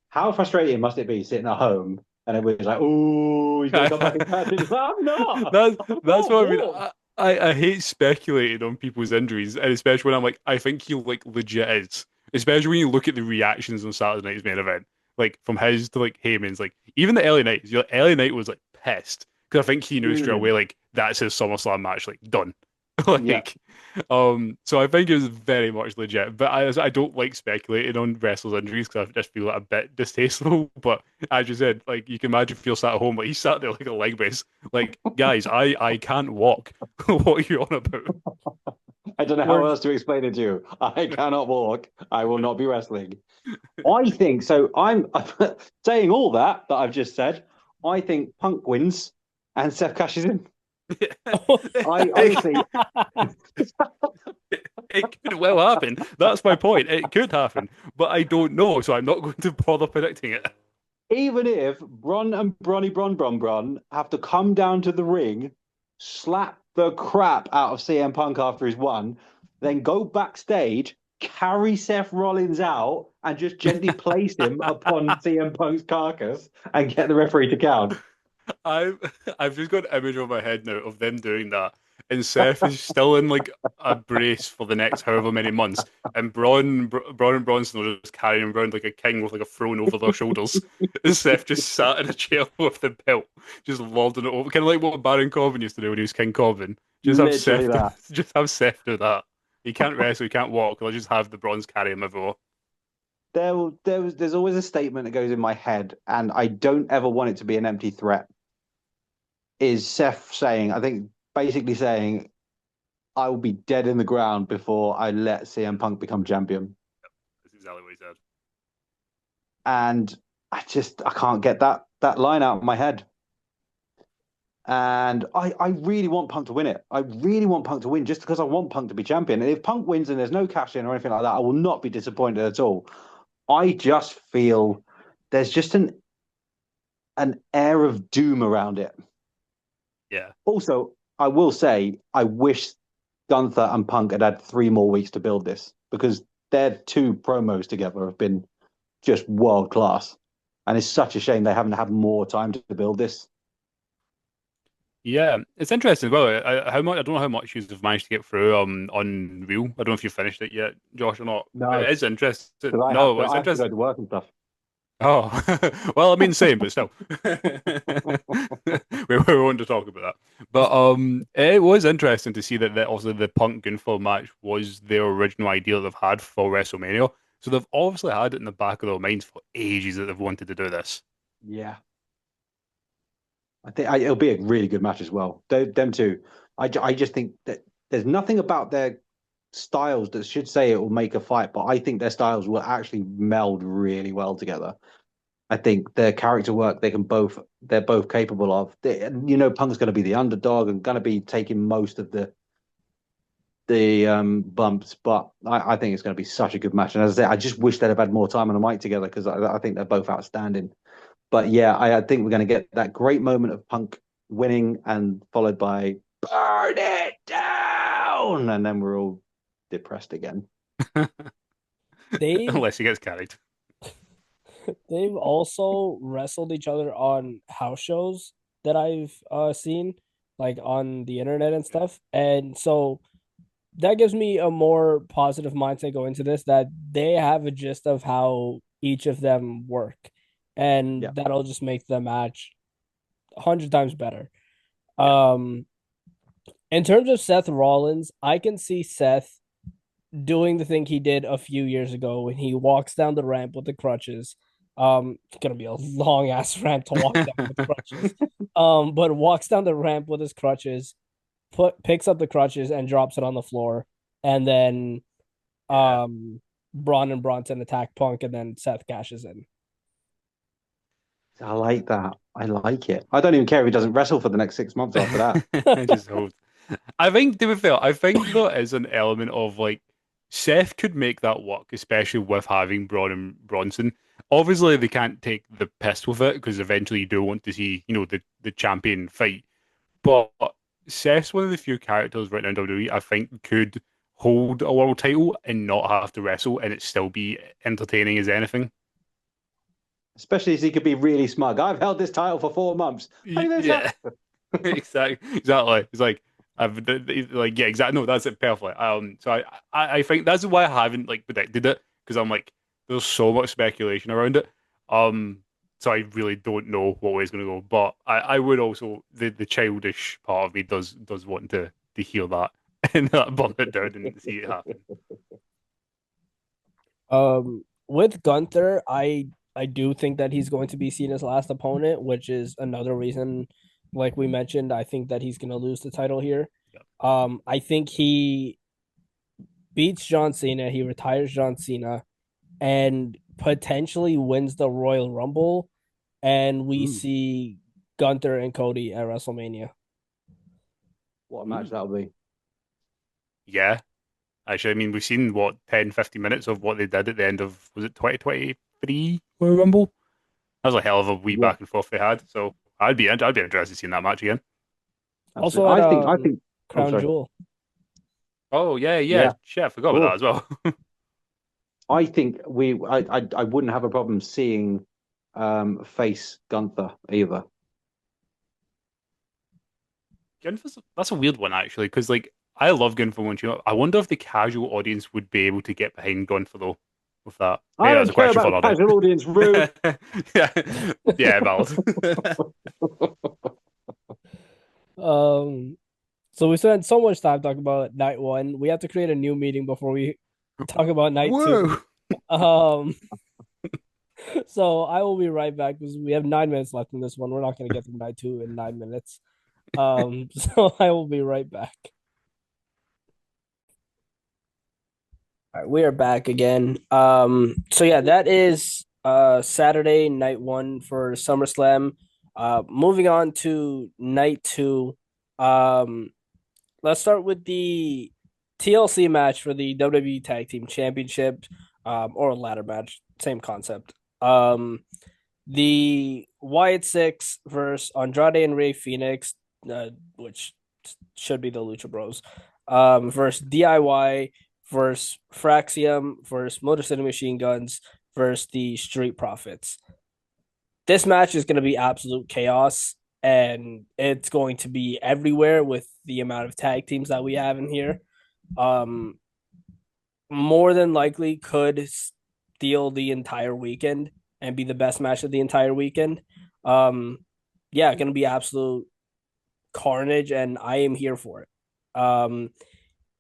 Speaker 3: how frustrating must it be sitting at home and everybody's like, "Oh, he's going to come back and catch it." He's like, I'm not.
Speaker 2: That's what I mean. I hate speculating on people's injuries, and especially when I'm like, I think he like legit is. Especially when you look at the reactions on Saturday night's main event, like from his to like Heyman's, like even the LA Knight, LA Knight was like pissed because I think he knew straight away like that's his SummerSlam match, like done.
Speaker 3: Yeah.
Speaker 2: Like, so I think it was very much legit. But I don't like speculating on wrestlers' injuries because I just feel like a bit distasteful. But as you said, like you can imagine if you're sat at home, like he sat there like a leg brace. Like, guys, I can't walk. What are you on about?
Speaker 3: I don't know how else to explain it to you. I cannot walk. I will not be wrestling. I think so. I'm saying all that I've just said. I think Punk wins and Seth cashes in. I honestly,
Speaker 2: It could well happen. That's my point. It could happen, but I don't know, so I'm not going to bother predicting it.
Speaker 3: even if Bron and Bron have to come down to the ring, slap the crap out of CM Punk after he's won, then go backstage, carry Seth Rollins out, and just gently place him upon CM Punk's carcass and get the referee to count.
Speaker 2: I've I've just got an image on my head now of them doing that, and Seth is still in like a brace for the next however many months, and Braun and Bronson are just carrying him around like a king with like a throne over their shoulders, and Seth just sat in a chair with the belt, just lording it over, kind of like what Baron Corbin used to do when he was King Corbin.
Speaker 3: Literally that.
Speaker 2: Just have Seth do that. He can't wrestle, he can't walk. I'll just have the bronze carry him everywhere.
Speaker 3: There's always a statement that goes in my head, and I don't ever want it to be an empty threat. Is Seth saying, I think basically saying, I will be dead in the ground before I let CM Punk become champion.
Speaker 2: That's exactly what he said.
Speaker 3: And I can't get that line out of my head. And I really want Punk to win it. I really want Punk to win just because I want Punk to be champion. And if Punk wins and there's no cash in or anything like that, I will not be disappointed at all. I just feel there's just an air of doom around it.
Speaker 2: Yeah.
Speaker 3: Also, I will say, I wish Gunther and Punk had 3 more weeks to build this because their 2 promos together have been just world class. And it's such a shame they haven't had more time to build this.
Speaker 2: Yeah, it's interesting. Well, how much I don't know how much you've managed to get through on Real. I don't know if you've finished it yet, Josh, or not. But
Speaker 3: No,
Speaker 2: it is interesting.
Speaker 3: because
Speaker 2: No, it's
Speaker 3: I have to go
Speaker 2: interesting.
Speaker 3: to work and stuff.
Speaker 2: Oh, well, I mean, same, but still, we want to talk about that. But it was interesting to see that also the Punk Gunther match was their original idea they've had for WrestleMania. So they've obviously had it in the back of their minds for ages that they've wanted to do this.
Speaker 3: Yeah, I think it'll be a really good match as well. Them two, I just think that there's nothing about their styles that should say it will make a fight, but I think their styles will actually meld really well together. I think their character work they're both capable of. Punk's going to be the underdog and going to be taking most of the bumps, but I think it's going to be such a good match. And as I say, I just wish they'd have had more time on the mic together because I think they're both outstanding. But yeah, I think we're going to get that great moment of Punk winning and followed by burn it down, and then we're all depressed again.
Speaker 1: They've
Speaker 2: Unless he gets carried.
Speaker 1: they've also wrestled each other on house shows that I've seen, like on the internet and stuff. And so that gives me a more positive mindset going into this that they have a gist of how each of them work. And
Speaker 3: Yeah.
Speaker 1: that'll just make the match 100 times better.
Speaker 2: Yeah.
Speaker 1: In terms of Seth Rollins, I can see Seth doing the thing he did a few years ago when he walks down the ramp with the crutches. It's gonna be a long ass ramp to walk down with crutches. But walks down the ramp with his crutches, picks up the crutches and drops it on the floor, and then
Speaker 2: Yeah.
Speaker 1: Braun and Bronson attack Punk, and then Seth cashes in.
Speaker 3: I like that. I like it. I don't even care if he doesn't wrestle for the next 6 months after that.
Speaker 2: I just hope. I think, to be fair, I think there is an element of like Seth could make that work, especially with having Braun and Bronson. Obviously, they can't take the piss with it because eventually you do want to see, the champion fight. But Seth's one of the few characters right now in WWE I think could hold a world title and not have to wrestle and it still be entertaining as anything.
Speaker 3: Especially as he could be really smug. I've held this title for 4 months. Hey, there's
Speaker 2: Yeah,
Speaker 3: that.
Speaker 2: exactly. It's like like yeah, exactly. No, that's it perfectly. So I think that's why I haven't like predicted it because I'm like there's so much speculation around it. So I really don't know what way it's going to go. But I would also the childish part of me does want to hear that and bump it down and see it happen.
Speaker 1: With Gunther, I do think that he's going to be Cena's last opponent, which is another reason, like we mentioned, I think that he's going to lose the title here.
Speaker 2: Yep.
Speaker 1: I think he beats John Cena, he retires John Cena, and potentially wins the Royal Rumble, and we
Speaker 3: Ooh,
Speaker 1: see Gunther and Cody at WrestleMania.
Speaker 3: what a match that'll be.
Speaker 2: Yeah, actually, I mean we've seen what 10, 15 minutes of what they did at the end of was it 2023 Royal Rumble? That was a hell of a wee
Speaker 3: Yeah,
Speaker 2: back and forth they had. So I'd be interested in seeing that match again.
Speaker 1: Also
Speaker 3: absolutely.
Speaker 1: at
Speaker 3: I think. Oh,
Speaker 1: Crown
Speaker 3: sorry.
Speaker 1: Jewel.
Speaker 2: Oh yeah, yeah.
Speaker 3: Yeah,
Speaker 2: Shit, I forgot about
Speaker 3: cool.
Speaker 2: that as well.
Speaker 3: I think I wouldn't have a problem seeing face Gunther either.
Speaker 2: Gunther's that's a weird one actually, because like I love Gunther once I wonder if the casual audience would be able to get behind Gunther though with that.
Speaker 3: I
Speaker 2: Maybe that's
Speaker 3: don't
Speaker 2: a
Speaker 3: care
Speaker 2: question
Speaker 3: about
Speaker 2: for
Speaker 3: the
Speaker 2: another
Speaker 3: casual audience, rude.
Speaker 2: day. Yeah, yeah, valid.
Speaker 1: Um, so we spent so much time talking about night one. We have to create a new meeting before we talk about night two.
Speaker 2: Whoa.
Speaker 1: Um, so I will be right back because we have 9 minutes left in this one. We're not going to get through night two in 9 minutes. So I will be right back. All right, we are back again. So yeah, that is Saturday night one for SummerSlam. Moving on to night two. Um, let's start with the TLC match for the WWE Tag Team Championship, or a ladder match, same concept. The Wyatt Six versus Andrade and Ray Fénix, which should be the Lucha Bros, versus DIY versus Fraxiom versus Motor City Machine Guns versus the Street Profits. This match is going to be absolute chaos, and it's going to be everywhere with the amount of tag teams that we have in here. Um, More than likely could steal the entire weekend and be the best match of the entire weekend. Um, yeah, going to be absolute carnage, and I am here for it.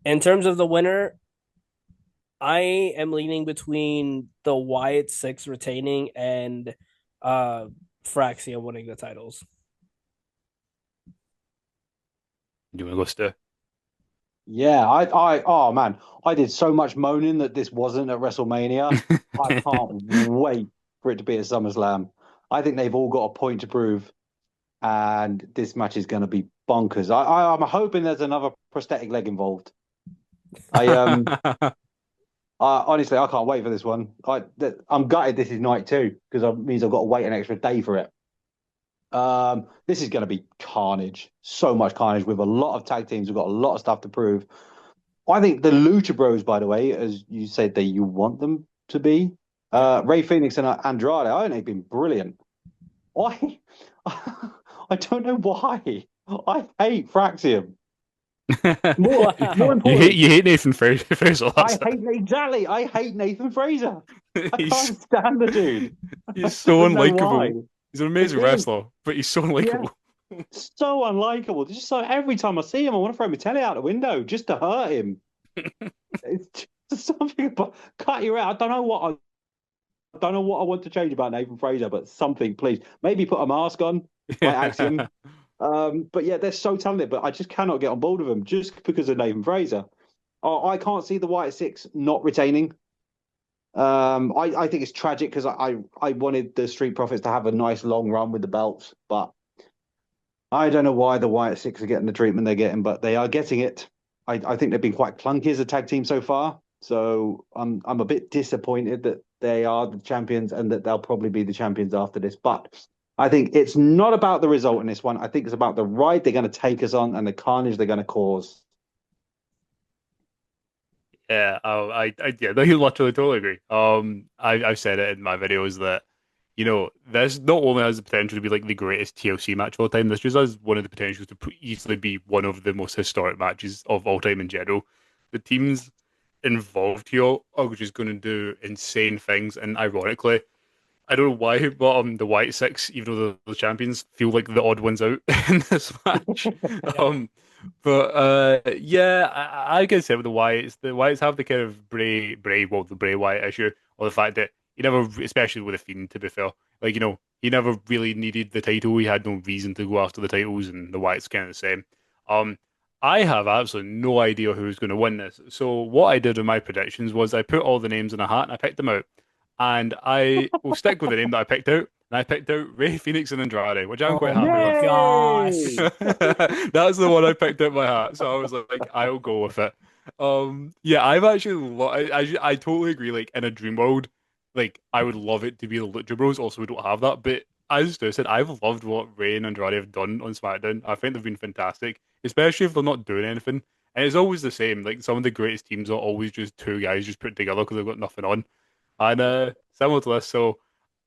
Speaker 1: In terms of the winner, I am leaning between the Wyatt Six retaining and Fraxia winning the titles.
Speaker 2: Do you want to go, Stu?
Speaker 3: Yeah, oh man, I did so much moaning that this wasn't at WrestleMania. I can't wait for it to be at SummerSlam. I think they've all got a point to prove, and this match is going to be bonkers. I'm hoping there's another prosthetic leg involved. Honestly, I can't wait for this one. I'm gutted this is night two because it means I've got to wait an extra day for it. This is going to be carnage. So much carnage with a lot of tag teams. We've got a lot of stuff to prove. I think the Lucha Bros, by the way, as you said that you want them to be, Ray Fénix and Andrade, I think they've been brilliant. I I don't know why. I hate Fraxiom. More
Speaker 1: Wow.
Speaker 3: importantly,
Speaker 2: You hate Nathan Fraser.
Speaker 3: I hate Nathan Fraser. I
Speaker 2: He's
Speaker 3: can't stand the dude. I
Speaker 2: he's so
Speaker 3: don't know why.
Speaker 2: unlikable. He's an amazing
Speaker 3: It is.
Speaker 2: wrestler, but he's so
Speaker 3: Yeah.
Speaker 2: unlikable.
Speaker 3: So unlikable. Just so every time I see him, I want to throw my telly out the window just to hurt him. It's just something about cut your out. I don't know what I want to change about Nathan Fraser, but something, please. Maybe put a mask on, like Axiom. But yeah, they're so talented, but I just cannot get on board with them just because of Nathan Fraser. I can't see the Wyatt Six not retaining. I think it's tragic because I wanted the Street Profits to have a nice long run with the belts, but I don't know why the Wyatt Six are getting the treatment they're getting, but they are getting it. I think they've been quite clunky as a tag team so far, so I'm a bit disappointed that they are the champions and that they'll probably be the champions after this. But I think it's not about the result in this one. I think it's about the ride they're going to take us on and the carnage they're going to cause.
Speaker 2: Yeah, yeah, no, you literally totally agree. I've said it in my videos that, this not only has the potential to be like the greatest TLC match of all time, this just has one of the potentials to easily be one of the most historic matches of all time in general. The teams involved here are just going to do insane things, and ironically, I don't know why, but the White Six, even though they're the champions, feel like the odd ones out in this match.
Speaker 1: Yeah.
Speaker 2: Um, but yeah, I can say with the Wyatts have the kind of the Bray Wyatt issue, or the fact that he never, especially with a Fiend, to be fair, like he never really needed the title. He had no reason to go after the titles, and the Wyatts kind of the same. Um, I have absolutely no idea who's going to win this. So what I did with my predictions was I put all the names in a hat and I picked them out. And I will stick with the name that I picked out. And I picked out Ray Fénix and Andrade, which I'm quite
Speaker 1: Oh
Speaker 2: happy
Speaker 1: my
Speaker 2: with.
Speaker 1: gosh.
Speaker 3: Yay!
Speaker 2: That's the one I picked out my hat. So I was like, I'll go with it. Yeah, I've actually, I totally agree. Like in a dream world, like I would love it to be the Lucha Bros. Also, we don't have that. But as Stu said, I've loved what Ray and Andrade have done on SmackDown. I think they've been fantastic, especially if they're not doing anything. And it's always the same. Like some of the greatest teams are always just two guys just put together because they've got nothing on. And similar to this, so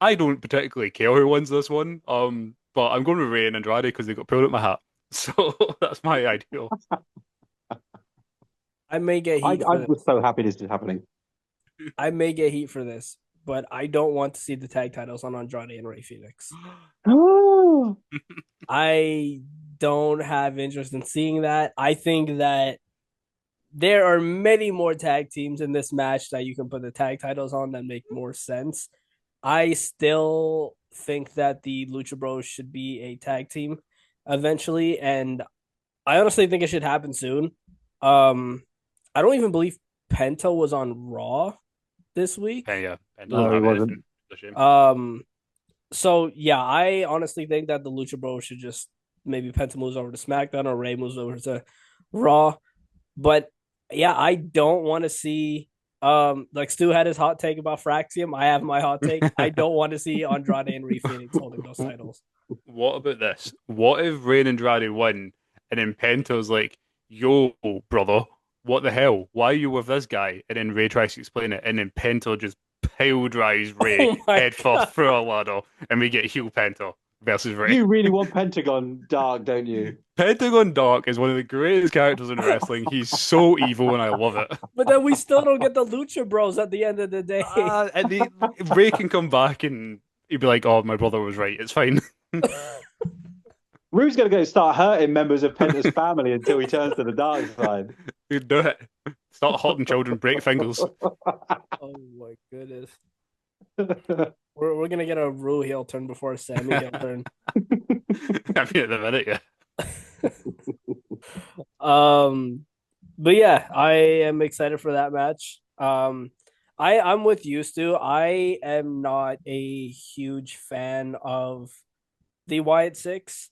Speaker 2: I don't particularly care who wins this one. But I'm going with Ray and Andrade because they got pulled out my hat. So that's my ideal.
Speaker 1: I may get
Speaker 3: I
Speaker 1: heat for this.
Speaker 3: was so happy this is happening.
Speaker 1: I may get heat for this, but I don't want to see the tag titles on Andrade and Ray Fénix.
Speaker 3: Oh,
Speaker 1: I don't have interest in seeing that. I think that there are many more tag teams in this match that you can put the tag titles on that make more sense. I still think that the Lucha Bros should be a tag team eventually, and I honestly think it should happen soon. Um, I don't even believe Penta was on Raw this week.
Speaker 2: And doesn't
Speaker 3: no, he
Speaker 2: have
Speaker 3: wasn't.
Speaker 2: anything. It's a shame.
Speaker 1: So yeah, I honestly think that the Lucha Bros should just maybe Penta moves over to SmackDown or Ray moves over to Raw. But yeah, I don't want to see like Stu had his hot take about Fraxiom. I have my hot take. I don't want to see Andrade and Ray Fénix holding those titles.
Speaker 2: What about this? What if Ray and Andrade win and then Penta's like, yo, brother, what the hell? Why are you with this guy? And then Ray tries to explain it, and then Penta just pile drives Ray
Speaker 1: Oh my
Speaker 2: head
Speaker 1: god.
Speaker 2: first through a ladder, and we get heel Penta versus Ray.
Speaker 3: You really want Pentagon Dark, don't you?
Speaker 2: Pentagon Dark is one of the greatest characters in wrestling. He's so evil, and I love it.
Speaker 1: But then we still don't get the Lucha Bros at the end of the day.
Speaker 2: And Ray can come back and he'd be like, "Oh, my brother was right. It's fine."
Speaker 3: Rue's going to go start hurting members of Penta's family until he turns to the dark side.
Speaker 2: He'd do it. Start hurting children, break fingers.
Speaker 1: Oh my goodness. We're gonna get a Rue heel turn before a Sami heel turn.
Speaker 2: I mean, at the minute, yeah.
Speaker 1: But yeah, I am excited for that match. I'm with you, Stu. I am not a huge fan of the Wyatt Six.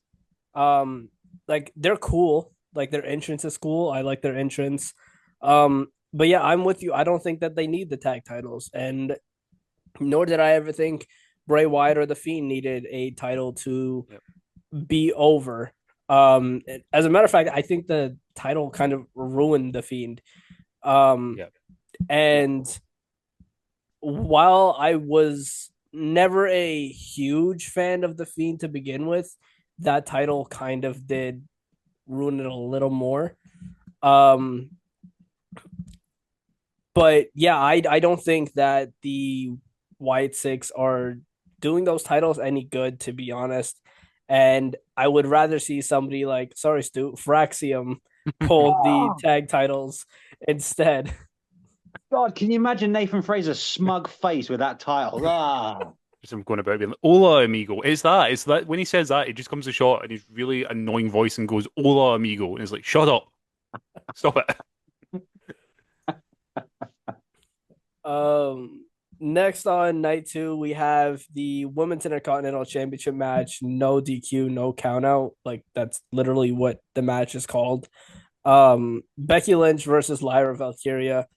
Speaker 1: Like they're cool. Like their entrance is cool. I like their entrance. But yeah, I'm with you. I don't think that they need the tag titles, and nor did I ever think Bray Wyatt or the Fiend needed a title to be over. As a matter of fact, I think the title kind of ruined the Fiend.
Speaker 2: Yep.
Speaker 1: And while I was never a huge fan of the Fiend to begin with, that title kind of did ruin it a little more. But yeah, I don't think that the White Six are doing those titles any good, to be honest. And I would rather see somebody like, sorry, Stu, Fraxiom hold the tag titles instead.
Speaker 3: God, can you imagine Nathan Fraser's smug face with that title? Ah.
Speaker 2: Just him going about being like, "Hola, amigo." It's that when he says that, he just comes to shot and his really annoying voice and goes, "Hola, amigo," and it's like, "Shut up, stop it."
Speaker 1: Um, Next on night two, we have the Women's Intercontinental Championship match. No DQ, no count out. Like that's literally what the match is called. Becky Lynch versus Lyra Valkyria.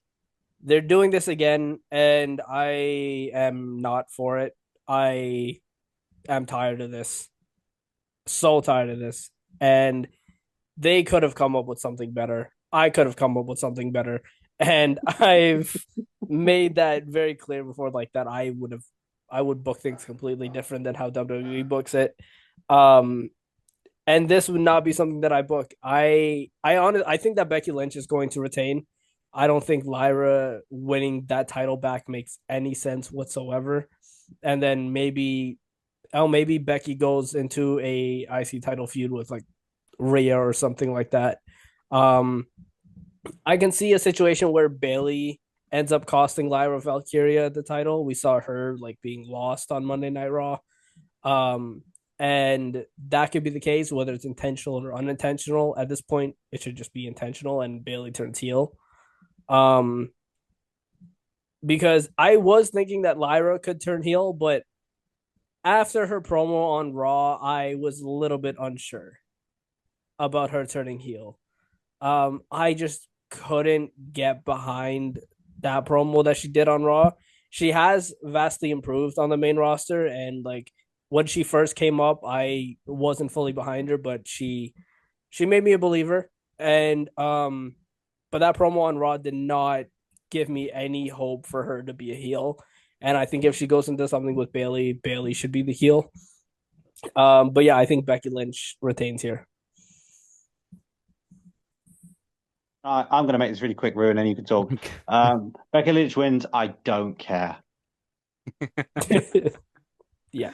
Speaker 1: They're doing this again, and I am not for it. I am tired of this. So tired of this. And they could have come up with something better. I could have come up with something better. And I've made that very clear before, like that I would book things completely different than how WWE books it. Um and this would not be something that I book. I think that Becky Lynch is going to retain. I don't think Lyra winning that title back makes any sense whatsoever. And then maybe Becky goes into a IC title feud with like Rhea or something like that. Um, I can see a situation where Bailey ends up costing Lyra Valkyria the title. We saw her like being lost on Monday Night Raw. Um, and that could be the case, whether it's intentional or unintentional. At this point, it should just be intentional, and Bailey turns heel. Um, because I was thinking that Lyra could turn heel, but after her promo on Raw, I was a little bit unsure about her turning heel. I just couldn't get behind that promo that she did on Raw. She has vastly improved on the main roster, and like when she first came up, I wasn't fully behind her, but she made me a believer. And but that promo on Raw did not give me any hope for her to be a heel. And I think if she goes into something with Bailey, Bailey should be the heel. But yeah, I think Becky Lynch retains here.
Speaker 3: I'm going to make this really quick, Rue, and then you can talk. Becky Lynch wins. I don't care.
Speaker 1: Yeah.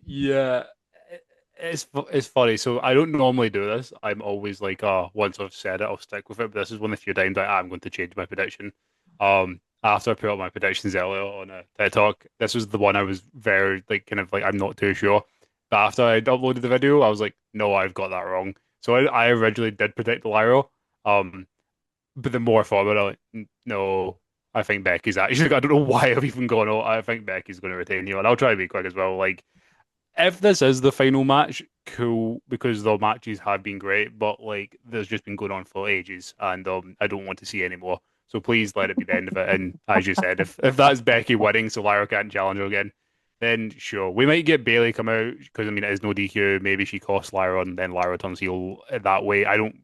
Speaker 2: Yeah, it's funny. So I don't normally do this. I'm always like, oh, once I've said it, I'll stick with it. But this is one of the few times I'm going to change my prediction. After I put up my predictions earlier on a TED Talk, this was the one I was very like, kind of like, I'm not too sure. But after I uploaded the video, I was like, no, I've got that wrong. So I originally did predict Lyra. Um, but the more I thought about it, like, no, I think Becky's actually. I don't know why I've even gone. Oh, I think Becky's going to retain you, and I'll try to be quick as well. Like, if this is the final match, cool, because the matches have been great, but like there's just been going on for ages, and I don't want to see any more. So please let it be the end of it. And as you said, if that's Becky winning, so Lyra can't challenge her again, then sure, we might get Bailey come out because I mean it is no DQ. Maybe she costs Lyra, and then Lyra turns heel that way. I don't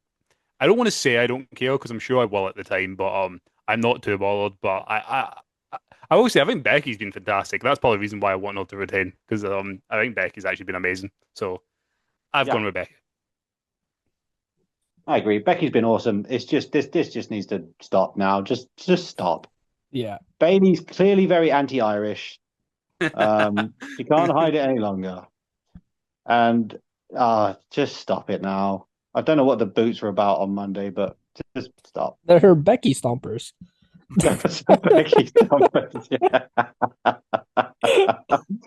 Speaker 2: want to say I don't care because I'm sure I will at the time, but I'm not too bothered. But I will say I think Becky's been fantastic. That's probably the reason why I want her to retain because I think Becky's actually been amazing. So I've
Speaker 3: Yeah,
Speaker 2: gone with Becky.
Speaker 3: I agree. Becky's been awesome. It's just this just needs to stop now. Just stop.
Speaker 1: Yeah.
Speaker 3: Bailey's clearly very anti-Irish. She can't hide it any longer. And just stop it now. I don't know what the boots were about on Monday, but just stop.
Speaker 1: They're her Becky stompers.
Speaker 3: Becky stompers. Yeah.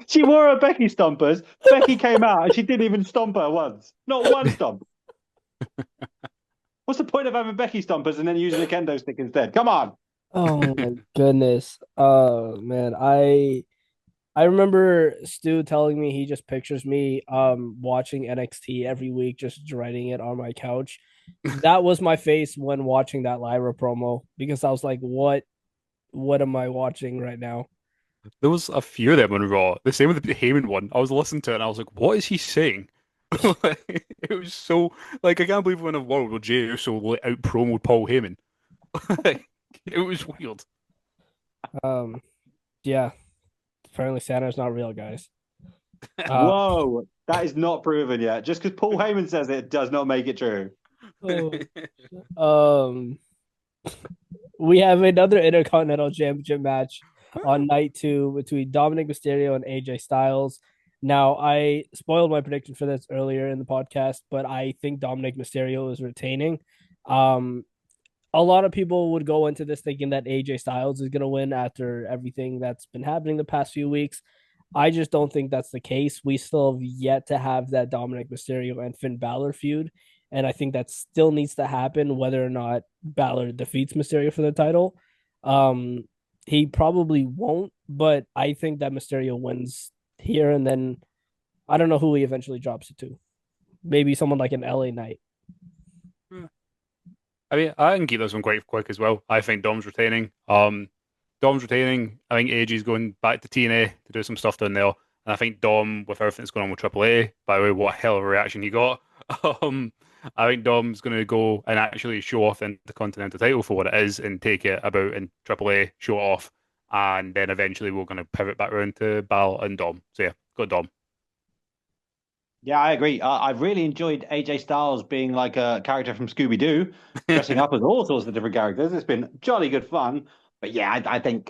Speaker 3: She wore her Becky stompers. Becky came out and she didn't even stomp her once. Not one stomp. What's the point of having Becky stompers and then using a kendo stick instead? Come on.
Speaker 1: Oh my goodness. Oh man. I remember Stu telling me he just pictures me watching NXT every week, just dreading it on my couch. That was my face when watching that Lyra promo because I was like, what am I watching right now?
Speaker 2: There was a few of them on Raw. The same with the Heyman one. I was listening to it and I was like, what is he saying? It was so like I can't believe we're in a world where Jey Uso will out promo Paul Heyman. It was weird.
Speaker 1: Um yeah, apparently Santa's not real, guys. Uh
Speaker 3: Whoa. That is not proven yet. Just because Paul Heyman says it does not make it true.
Speaker 1: oh, um we have another Intercontinental Championship match on night two between Dominic Mysterio and AJ Styles. Now, I spoiled my prediction for this earlier in the podcast, but I think Dominic Mysterio is retaining. Um, a lot of people would go into this thinking that AJ Styles is going to win after everything that's been happening the past few weeks. I just don't think that's the case. We still have yet to have that Dominic Mysterio and Finn Balor feud. And I think that still needs to happen whether or not Balor defeats Mysterio for the title. Um, he probably won't but I think that Mysterio wins here, and then I don't know who he eventually drops it to. Maybe someone like an LA Knight.
Speaker 2: I mean, I can keep this one quite quick as well. I think Dom's retaining. Dom's retaining. I think AJ's going back to TNA to do some stuff down there. And I think Dom, with everything that's going on with AAA, by the way, what a hell of a reaction he got. Um, I think Dom's going to go and actually show off the Intercontinental title for what it is and take it about in AAA, show it off, and then eventually we're going to pivot back around to Bal and Dom. So yeah, got Dom.
Speaker 3: Yeah, I agree. I've really enjoyed AJ Styles being like a character from Scooby Doo, dressing up as all sorts of different characters. It's been jolly good fun. But yeah, I think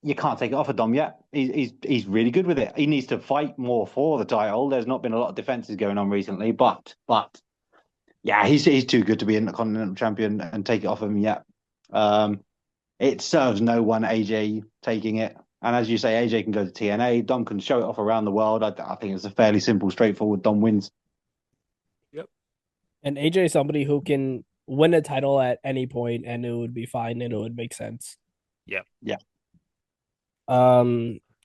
Speaker 3: you can't take it off of Dom yet. He's really good with it. He needs to fight more for the title. There's not been a lot of defenses going on recently, but yeah, he's too good to be Intercontinental Champion and take it off of him yet. It serves no one AJ taking it. And as you say, AJ can go to TNA. Dom can show it off around the world. I think it's a fairly simple, straightforward. Dom wins.
Speaker 2: Yep.
Speaker 1: And AJ is somebody who can win a title at any point and it would be fine and it would make sense.
Speaker 2: Yeah.
Speaker 3: Yeah.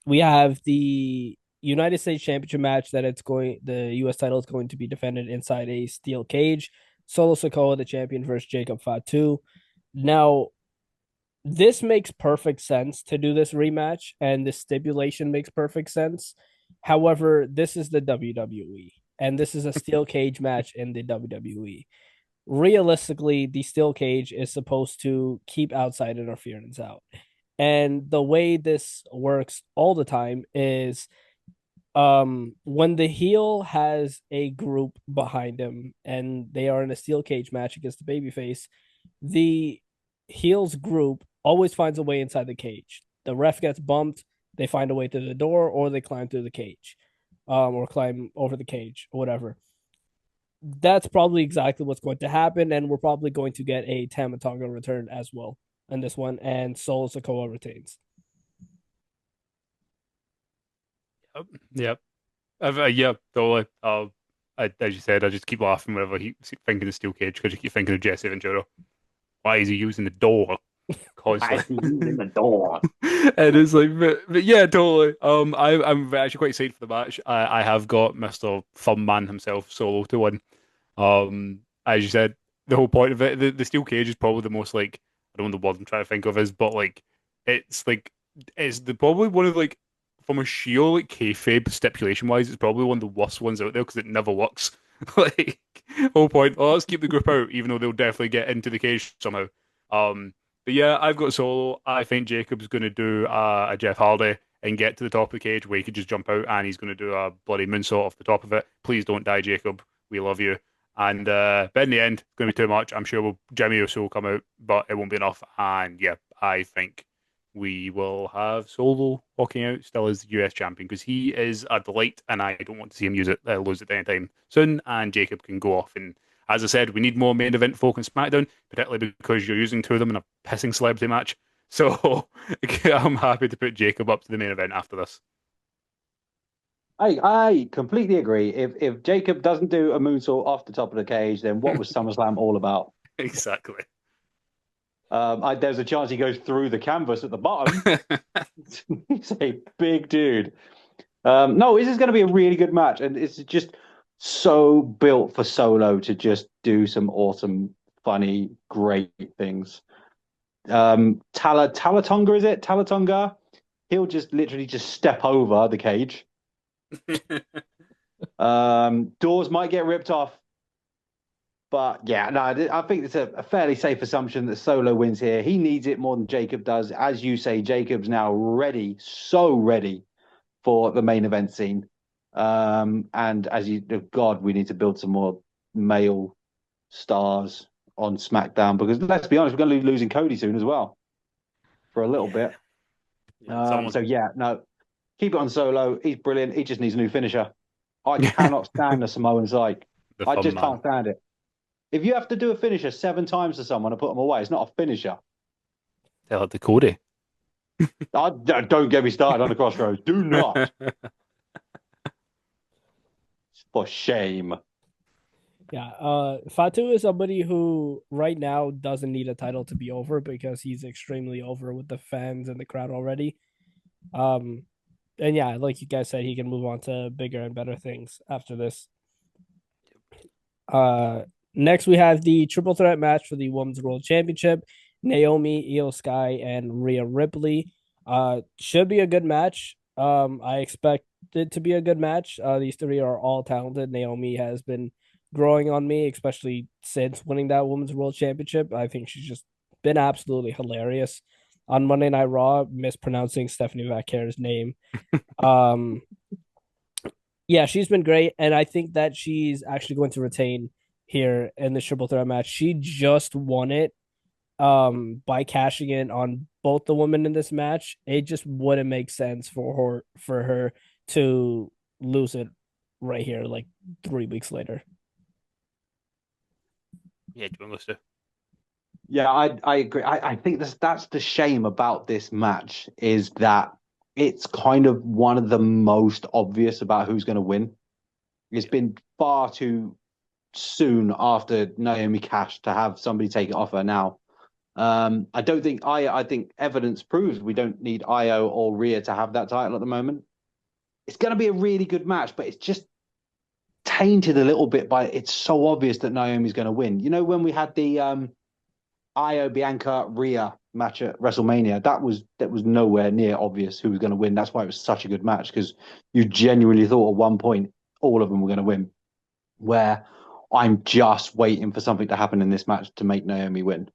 Speaker 1: We have the United States Championship match the US title is going to be defended inside a steel cage. Solo Sikoa, the champion, versus Jacob Fatu. Now, this makes perfect sense to do this rematch, and the stipulation makes perfect sense. However, this is the WWE, and this is a steel cage match in the WWE. Realistically, the steel cage is supposed to keep outside interference out. And the way this works all the time is when the heel has a group behind him and they are in a steel cage match against the babyface, the heel's group always finds a way inside the cage. The ref gets bumped, they find a way through the door, or they climb through the cage, or climb over the cage, or whatever. That's probably exactly what's going to happen, and we're probably going to get a Tama Tonga return as well in this one, and Solo Sikoa retains.
Speaker 2: Yep. Yeah, totally. As you said, I just keep laughing whenever he's thinking of steel cage because you keep thinking of Jesse Ventura. Why is he using the door constantly?
Speaker 3: In the door.
Speaker 2: And it's like, but yeah, totally. I'm actually quite excited for the match. I have got Mr. Thumb Man himself Solo to win. As you said, the whole point of it, the steel cage is probably the most like I don't know the word I'm trying to think of is, but it's like it's the probably one of like from a sheer like kayfabe stipulation wise, it's probably one of the worst ones out there because it never works. Like whole point, oh let's keep the group out, even though they'll definitely get into the cage somehow. But yeah, I've got Solo. I think Jacob's going to do a Jeff Hardy and get to the top of the cage where he could just jump out and he's going to do a bloody moonsault off the top of it. Please don't die, Jacob. We love you. And but in the end, it's going to be too much. I'm sure Jimmy Uso will come out, but it won't be enough. And yeah, I think we will have Solo walking out still as US champion because he is a delight, and I don't want to see him lose it anytime soon. And Jacob can go off and as I said, we need more main event folk in SmackDown, particularly because you're using two of them in a pissing celebrity match. So I'm happy to put Jacob up to the main event after this.
Speaker 3: I completely agree. If Jacob doesn't do a moonsault off the top of the cage, then what was SummerSlam all about?
Speaker 2: Exactly.
Speaker 3: There's a chance he goes through the canvas at the bottom. He's a big dude. No, this is going to be a really good match, and it's just so built for Solo to just do some awesome, funny, great things. Talatonga, is it? Talatonga? He'll just literally just step over the cage. Doors might get ripped off. But yeah, no, I think it's a fairly safe assumption that Solo wins here. He needs it more than Jacob does. As you say, Jacob's now ready, so ready for the main event scene. And God, we need to build some more male stars on SmackDown because let's be honest, we're going to be losing Cody soon as well for a little bit. So yeah, no, keep it on Solo. He's brilliant. He just needs a new finisher. I cannot stand the Samoan Psych. I just can't stand it. If you have to do a finisher 7 times to someone and put them away, it's not a finisher.
Speaker 2: Tell it to Cody.
Speaker 3: Don't get me started on the Crossroads. Do not. For shame.
Speaker 1: Yeah, Fatu is somebody who right now doesn't need a title to be over because he's extremely over with the fans and the crowd already. Um, and yeah, like you guys said, he can move on to bigger and better things after this. Uh, Next we have the triple threat match for the Women's World Championship. Naomi, Io Sky, and Rhea Ripley. Should be a good match. I expect it to be a good match. These three are all talented. Naomi has been growing on me, especially since winning that Women's World Championship. I think she's just been absolutely hilarious on Monday Night Raw, mispronouncing Stephanie Vacquer's name. Um, yeah, she's been great, and I think that she's actually going to retain here in the triple threat match. She just won it by cashing in on both the women in this match. It just wouldn't make sense for her to lose it right here, like 3 weeks later.
Speaker 2: Yeah, do you want to
Speaker 3: Yeah, I agree. I think that's the shame about this match is that it's kind of one of the most obvious about who's going to win. It's been far too soon after Naomi Cash to have somebody take it off her now. I don't think I think evidence proves we don't need Io or Rhea to have that title at the moment. It's going to be a really good match, but it's just tainted a little bit by it's so obvious that Naomi's going to win. You know, when we had the Io Bianca Rhea match at WrestleMania, that was nowhere near obvious who was going to win. That's why it was such a good match because you genuinely thought at one point all of them were going to win. Where I'm just waiting for something to happen in this match to make Naomi win.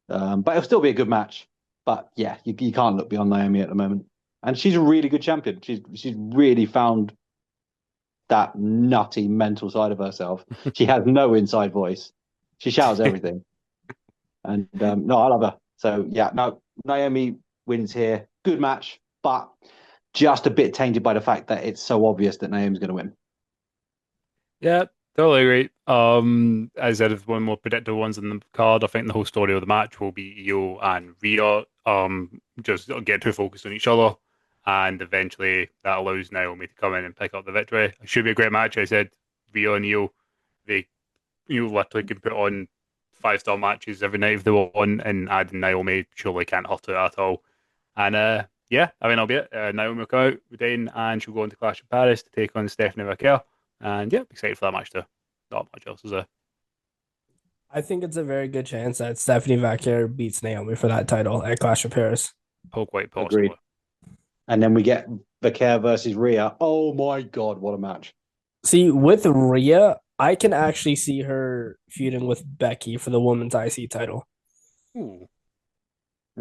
Speaker 3: But it'll still be a good match. But yeah, you can't look beyond Naomi at the moment. And she's a really good champion. She's really found that nutty mental side of herself. She has no inside voice. She shouts everything. And no, I love her. So yeah, no, Naomi wins here. Good match, but just a bit tainted by the fact that it's so obvious that Naomi's going to win.
Speaker 2: Yeah, totally agree. As I said, if one more predictable ones in the card, I think the whole story of the match will be Io and Rhea. Just get too focused on each other, and eventually that allows Naomi to come in and pick up the victory. It should be a great match. I said Rhea and Io, they literally can put on 5-star matches every night if they want, and adding Naomi surely can't hurt it at all. And yeah, I mean, that'll be it. Naomi will come out, retain, and she'll go into Clash of Paris to take on Stephanie Raquel. And yeah, excited for that match too. Not much else is there.
Speaker 1: I think it's a very good chance that Stephanie Vacquer beats Naomi for that title at Clash of Paris.
Speaker 2: Oh, quite possibly.
Speaker 3: Agreed. And then we get Vaquer versus Rhea. Oh my God, what a match.
Speaker 1: See, with Rhea, I can actually see her feuding with Becky for the women's IC title.
Speaker 2: Ooh,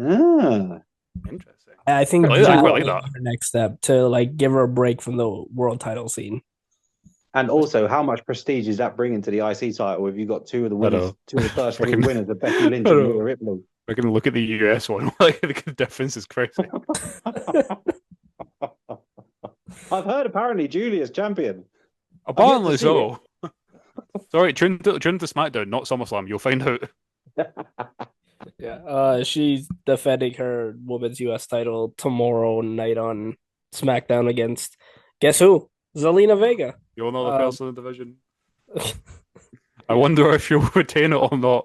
Speaker 3: Ah.
Speaker 2: interesting.
Speaker 1: I think
Speaker 2: I
Speaker 1: that
Speaker 2: quite
Speaker 1: would
Speaker 2: like
Speaker 1: be
Speaker 2: that.
Speaker 1: her next step to like give her a break from the world title scene.
Speaker 3: And also, how much prestige is that bringing to the IC title if you've got two of the
Speaker 2: I
Speaker 3: winners,
Speaker 2: know.
Speaker 3: two of the first three
Speaker 2: Fucking-
Speaker 3: winners of Becky Lynch
Speaker 2: I
Speaker 3: and
Speaker 2: know.
Speaker 3: Rhea Ripley?
Speaker 2: We're going to look at the US one. Like, the difference is crazy.
Speaker 3: I've heard apparently Julia's champion.
Speaker 2: Apparently so. Sorry, tune to SmackDown, not SummerSlam. You'll find out.
Speaker 1: Yeah, she's defending her women's US title tomorrow night on SmackDown against guess who? Zelina Vega.
Speaker 2: You're another person in the division. I wonder if you'll retain it or not.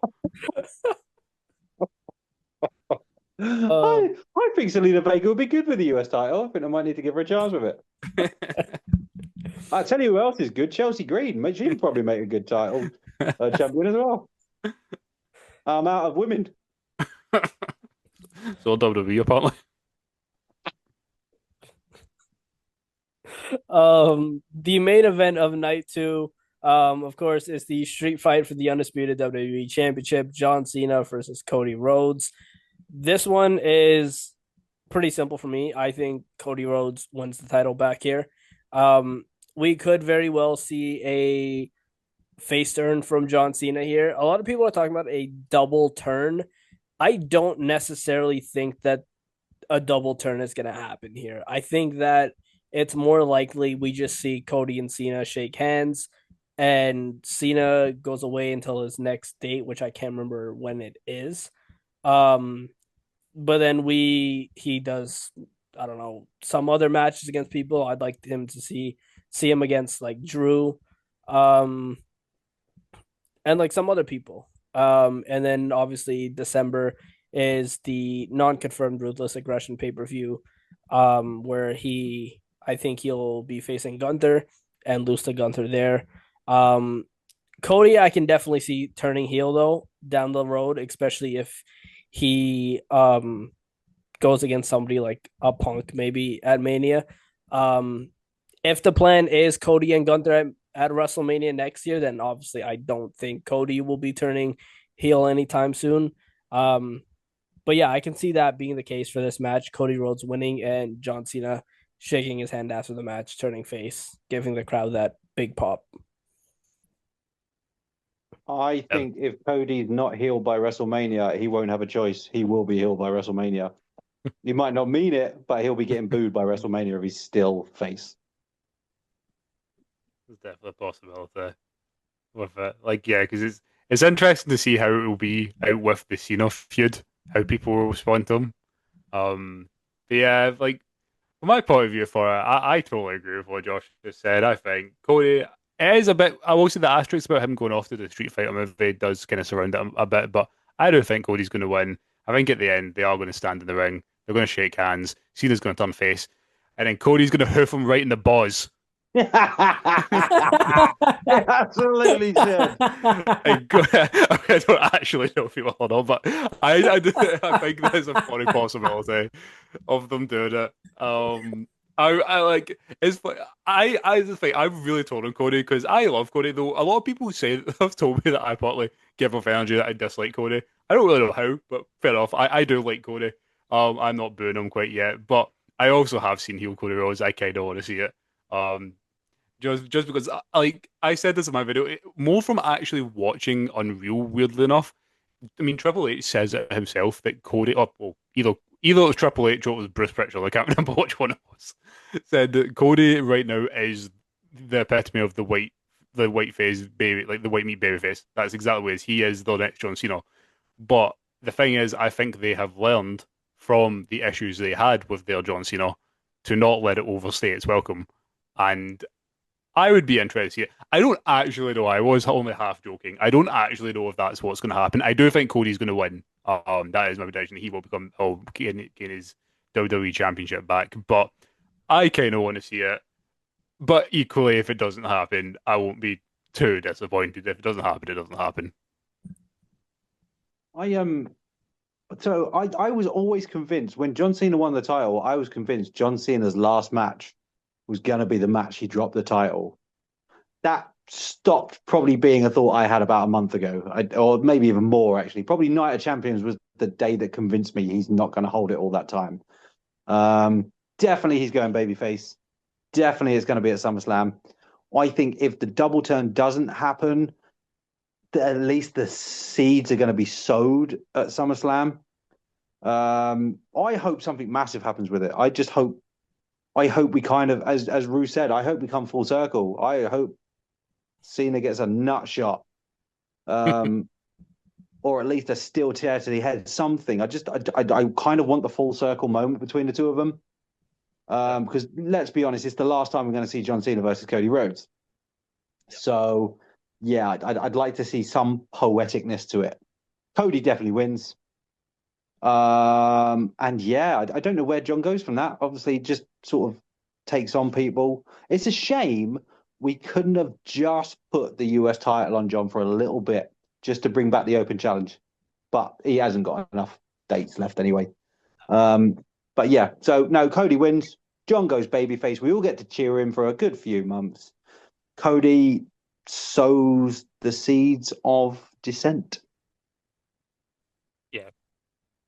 Speaker 3: I think Zelina Vega would be good with the US title. I think I might need to give her a chance with it. I tell you who else is good, Chelsea Green. She can probably make a good title champion as well. I'm out of women.
Speaker 2: So WWE apparently.
Speaker 1: The main event of night two, of course, is the street fight for the undisputed WWE Championship. John Cena versus Cody Rhodes. This one is pretty simple for me. I think Cody Rhodes wins the title back here. We could very well see a face turn from John Cena here. A lot of people are talking about a double turn. I don't necessarily think that a double turn is going to happen here. I think that it's more likely we just see Cody and Cena shake hands and Cena goes away until his next date, which I can't remember when it is. But then he does, I don't know, some other matches against people. I'd like him to see him against like Drew, and like some other people. And then obviously December is the non-confirmed Ruthless Aggression pay-per-view. where I think he'll be facing Gunther and lose to Gunther there. Um, Cody, I can definitely see turning heel though down the road, especially if he goes against somebody like a Punk maybe at Mania. Um, if the plan is Cody and Gunther at WrestleMania next year, then obviously I don't think Cody will be turning heel anytime soon. Um, but yeah, I can see that being the case for this match. Cody Rhodes winning and John Cena shaking his hand after the match, turning face, giving the crowd that big pop.
Speaker 3: I
Speaker 2: Um,
Speaker 3: think if Cody's not healed by WrestleMania, he won't have a choice. He will be healed by WrestleMania. He might not mean it, but he'll be getting booed by WrestleMania if he's still face.
Speaker 2: there's definitely a possibility with it. Like, yeah, because it's interesting to see how it will be out with the Cena feud, how people will respond to him. But yeah, like from my point of view for it, I totally agree with what Josh just said. I think Cody it is a bit. I will say the asterisk about him going off to the Street Fighter movie does kind of surround it a bit, but I don't think Cody's going to win. I think at the end they are going to stand in the ring. They're going to shake hands. Cena's going to turn face, and then Cody's going to hoof him right in the balls.
Speaker 3: Absolutely should.
Speaker 2: I don't actually know if he will or not, but I think there's a funny possibility of them doing it. I like it's I just think I'm really torn on Cody because I love Cody though. A lot of people say have told me that I partly give off energy that I dislike Cody. I don't really know how, but fair enough. I do like Cody. I'm not booing him quite yet, but I also have seen heel Cody Rhodes. I kind of want to see it. Um, just because like I said this in my video, more from actually watching Unreal. Weirdly enough, I mean Triple H says it himself that Cody, well, either it was Triple H or it was Bruce Pritchard. I can't remember which one it was. Said that Cody right now is the epitome of the white face baby, like the white meat baby face. That's exactly what he is. He is the next John Cena. But the thing is, I think they have learned from the issues they had with their John Cena to not let it overstay its welcome. And I would be interested. I don't actually know. I was only half joking. I don't actually know if that's what's going to happen. I do think Cody's going to win. That is my prediction. He will gain his WWE Championship back. But I kind of want to see it. But equally, if it doesn't happen, I won't be too disappointed. If it doesn't happen, it doesn't happen.
Speaker 3: I So I was always convinced when John Cena won the title, I was convinced John Cena's last match was gonna be the match he dropped the title. That stopped probably being a thought I had about a month ago, or maybe even more actually. Probably Night of Champions was the day that convinced me he's not going to hold it all that time. Definitely he's going babyface. Definitely it's going to be at SummerSlam. I think if the double turn doesn't happen, at least the seeds are going to be sowed at SummerSlam. I hope something massive happens with it. I hope we kind of, as Rue said, I hope we come full circle. I hope Cena gets a nut shot, or at least a steel chair to the head, something. I kind of want the full circle moment between the two of them. Because let's be honest, it's the last time we're going to see John Cena versus Cody Rhodes. So, yeah, I'd like to see some poeticness to it. Cody definitely wins. And yeah, I don't know where John goes from that. Obviously, just sort of takes on people. It's a shame we couldn't have just put the US title on John for a little bit just to bring back the Open Challenge. But he hasn't got enough dates left anyway. But yeah, so no, Cody wins. John goes babyface. We all get to cheer him for a good few months. Cody sows the seeds of dissent.
Speaker 2: Yeah.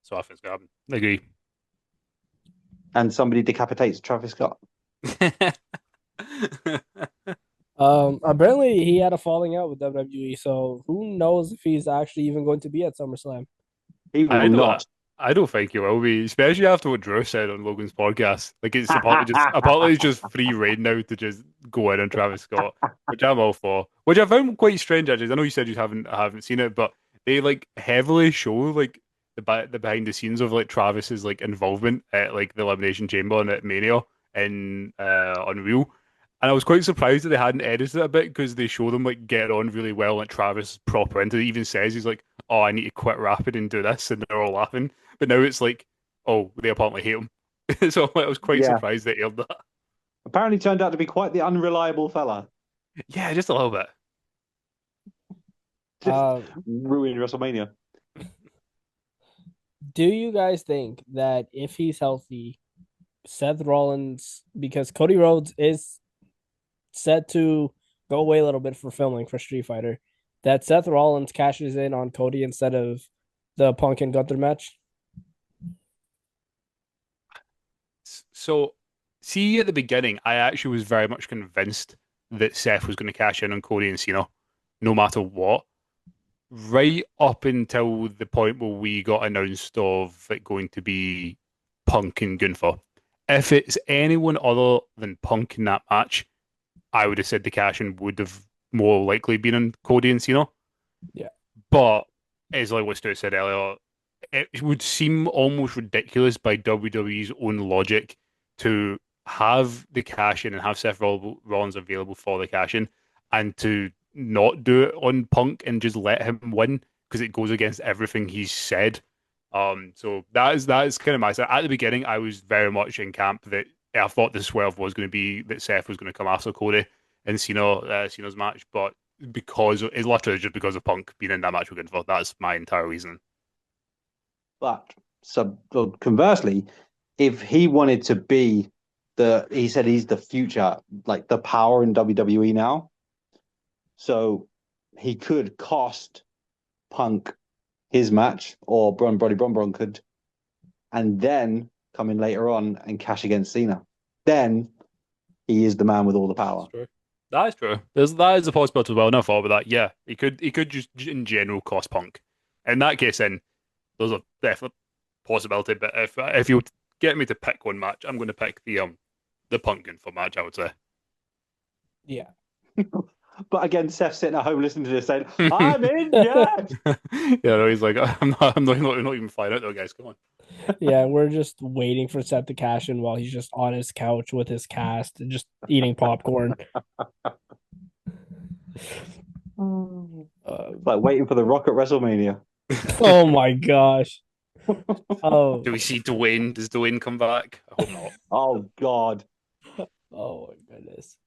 Speaker 2: So I think it's going to happen. I agree.
Speaker 3: And somebody decapitates Travis Scott.
Speaker 1: Apparently he had a falling out with WWE, so who knows if he's actually even going to be at SummerSlam.
Speaker 3: He will
Speaker 2: I don't.
Speaker 3: not.
Speaker 2: I don't think he will be, especially after what Drew said on Logan's podcast. Like it's apparently just free reign now to just go in on Travis Scott, which I'm all for. Which I found quite strange actually. I know you said you haven't seen it, but they like heavily show like the behind the scenes of like Travis's like involvement at like the Elimination Chamber and at Mania in Unreal. And I was quite surprised that they hadn't edited it a bit because they show them like get on really well. Like Travis is proper into it. He even says he's like, "Oh, I need to quit rapping and do this," and they're all laughing. But now it's like, oh, they apparently hate him. So I was quite
Speaker 3: Yeah.
Speaker 2: surprised they aired that.
Speaker 3: Apparently turned out to be quite the unreliable fella.
Speaker 2: Yeah, just a little bit.
Speaker 3: Just
Speaker 1: Uh,
Speaker 3: ruined WrestleMania.
Speaker 1: do you guys think that if he's healthy, Seth Rollins, because Cody Rhodes is set to go away a little bit for filming for Street Fighter, that Seth Rollins cashes in on Cody instead of the Punk and Gunther match?
Speaker 2: So, see, at the beginning, I actually was very much convinced that Seth was going to cash in on Cody and Cena, no matter what. Right up until the point where we got announced of it going to be Punk and Gunther. If it's anyone other than Punk in that match, I would have said the cash in would have more likely been on Cody and Cena.
Speaker 1: Yeah.
Speaker 2: But as like what Stu said earlier, it would seem almost ridiculous by WWE's own logic to have the cash in and have Seth Rollins available for the cash in and to not do it on Punk and just let him win because it goes against everything he's said. So that is kind of my side. At the beginning, I was very much in camp that I thought the swerve was going to be that Seth was going to come after Cody in Cena's match, but it's literally just because of Punk being in that match with Gunther. That's my entire reason.
Speaker 3: But conversely, if he wanted to be he said he's the future, like the power in WWE now. So he could cost Punk his match, or Bron could, and then come in later on and cash against Cena. Then he is the man with all the power.
Speaker 2: That is true. That is a possibility as well. Never thought about that. Yeah, he could just in general cost Punk. In that case, then there's a definite possibility. But if you get me to pick one match, I'm going to pick the Punk Gunther match. I would say.
Speaker 1: Yeah.
Speaker 3: But again, Seth's sitting at home listening to this saying, I'm injured.
Speaker 2: Yeah, no, he's like, I'm not even flying out there, guys. Come on.
Speaker 1: Yeah, we're just waiting for Seth to cash in while he's just on his couch with his cast and just eating popcorn.
Speaker 3: Like waiting for the Rock at WrestleMania.
Speaker 1: Oh my gosh. Oh,
Speaker 2: Do we see Dwayne? Does Dwayne come back? I hope not.
Speaker 3: Oh God.
Speaker 1: oh my goodness.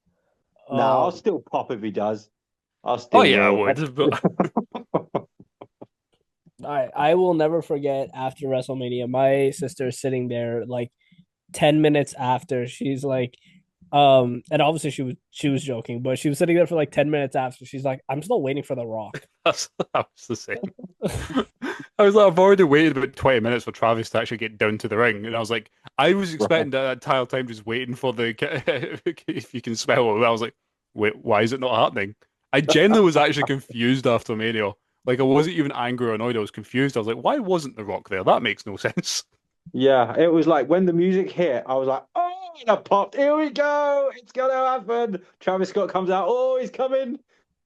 Speaker 3: No, I'll still pop if he does. I'll
Speaker 2: Oh
Speaker 3: still
Speaker 2: yeah, I
Speaker 3: will.
Speaker 2: would. But
Speaker 1: I will never forget after WrestleMania, my sister sitting there like 10 minutes after. She's like, and obviously she was joking, but she was sitting there for like 10 minutes after. She's like, I'm still waiting for The Rock.
Speaker 2: that was the same. I was like, I've already waited about 20 minutes for Travis to actually get down to the ring, and I was like, I was expecting that entire time just waiting for the if you can smell it. I was like, wait, why is it not happening? I genuinely was actually confused after Mania. Like I wasn't even angry or annoyed. I was confused. I was like, why wasn't The Rock there? That makes no sense.
Speaker 3: Yeah, it was like when the music hit, I was like, oh, and I popped. Here we go. It's gonna happen. Travis Scott comes out. Oh, he's coming.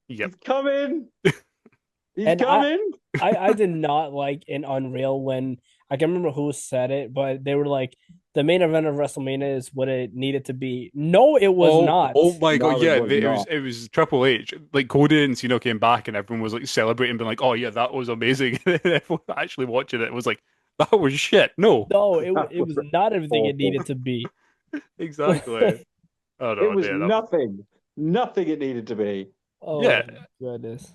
Speaker 2: Yep.
Speaker 3: He's coming. He's
Speaker 1: And
Speaker 3: coming.
Speaker 1: I did not like in Unreal when I can't remember who said it, but they were like, the main event of WrestleMania is what it needed to be. No, it was not.
Speaker 2: Oh my God,
Speaker 3: No,
Speaker 2: yeah,
Speaker 3: it was not.
Speaker 2: it was Triple H. Like Cody and Cena came back, and everyone was like celebrating, being like, "Oh yeah, that was amazing." And everyone actually watching it was like, "That was shit." No,
Speaker 1: No, it was not everything it needed to be.
Speaker 2: exactly. Oh
Speaker 3: It
Speaker 2: no,
Speaker 3: was
Speaker 2: yeah,
Speaker 3: nothing. Nothing it needed to be.
Speaker 1: Oh
Speaker 2: yeah.
Speaker 1: my goodness.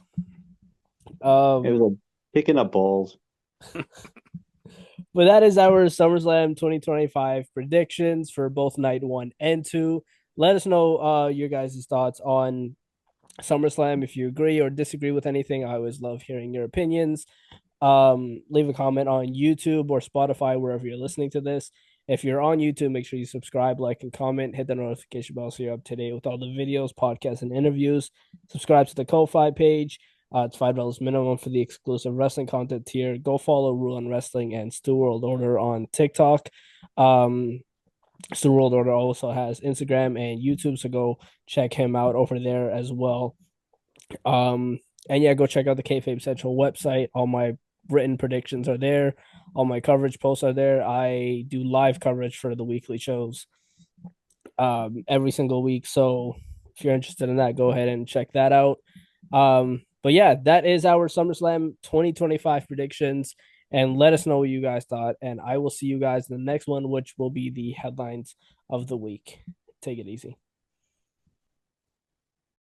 Speaker 3: It was a picking up balls.
Speaker 1: But that is our SummerSlam 2025 predictions for both night 1 and 2. Let us know your guys' thoughts on SummerSlam if you agree or disagree with anything. I always love hearing your opinions. Leave a comment on YouTube or Spotify, wherever you're listening to this. If you're on YouTube, make sure you subscribe, like, and comment. Hit the notification bell so you're up to date with all the videos, podcasts, and interviews. Subscribe to the Ko-Fi page. It's $5 minimum for the exclusive wrestling content tier. Go follow Rule on Wrestling and Stu World Order on TikTok. Stu World Order also has Instagram and YouTube, so go check him out over there as well. And yeah, go check out the Kayfabe Central website. All my written predictions are there. All my coverage posts are there. I do live coverage for the weekly shows every single week. So if you're interested in that, go ahead and check that out. But yeah, that is our SummerSlam 2025 predictions. and let us know what you guys thought. And I will see you guys in the next one, which will be the headlines of the week. Take it easy.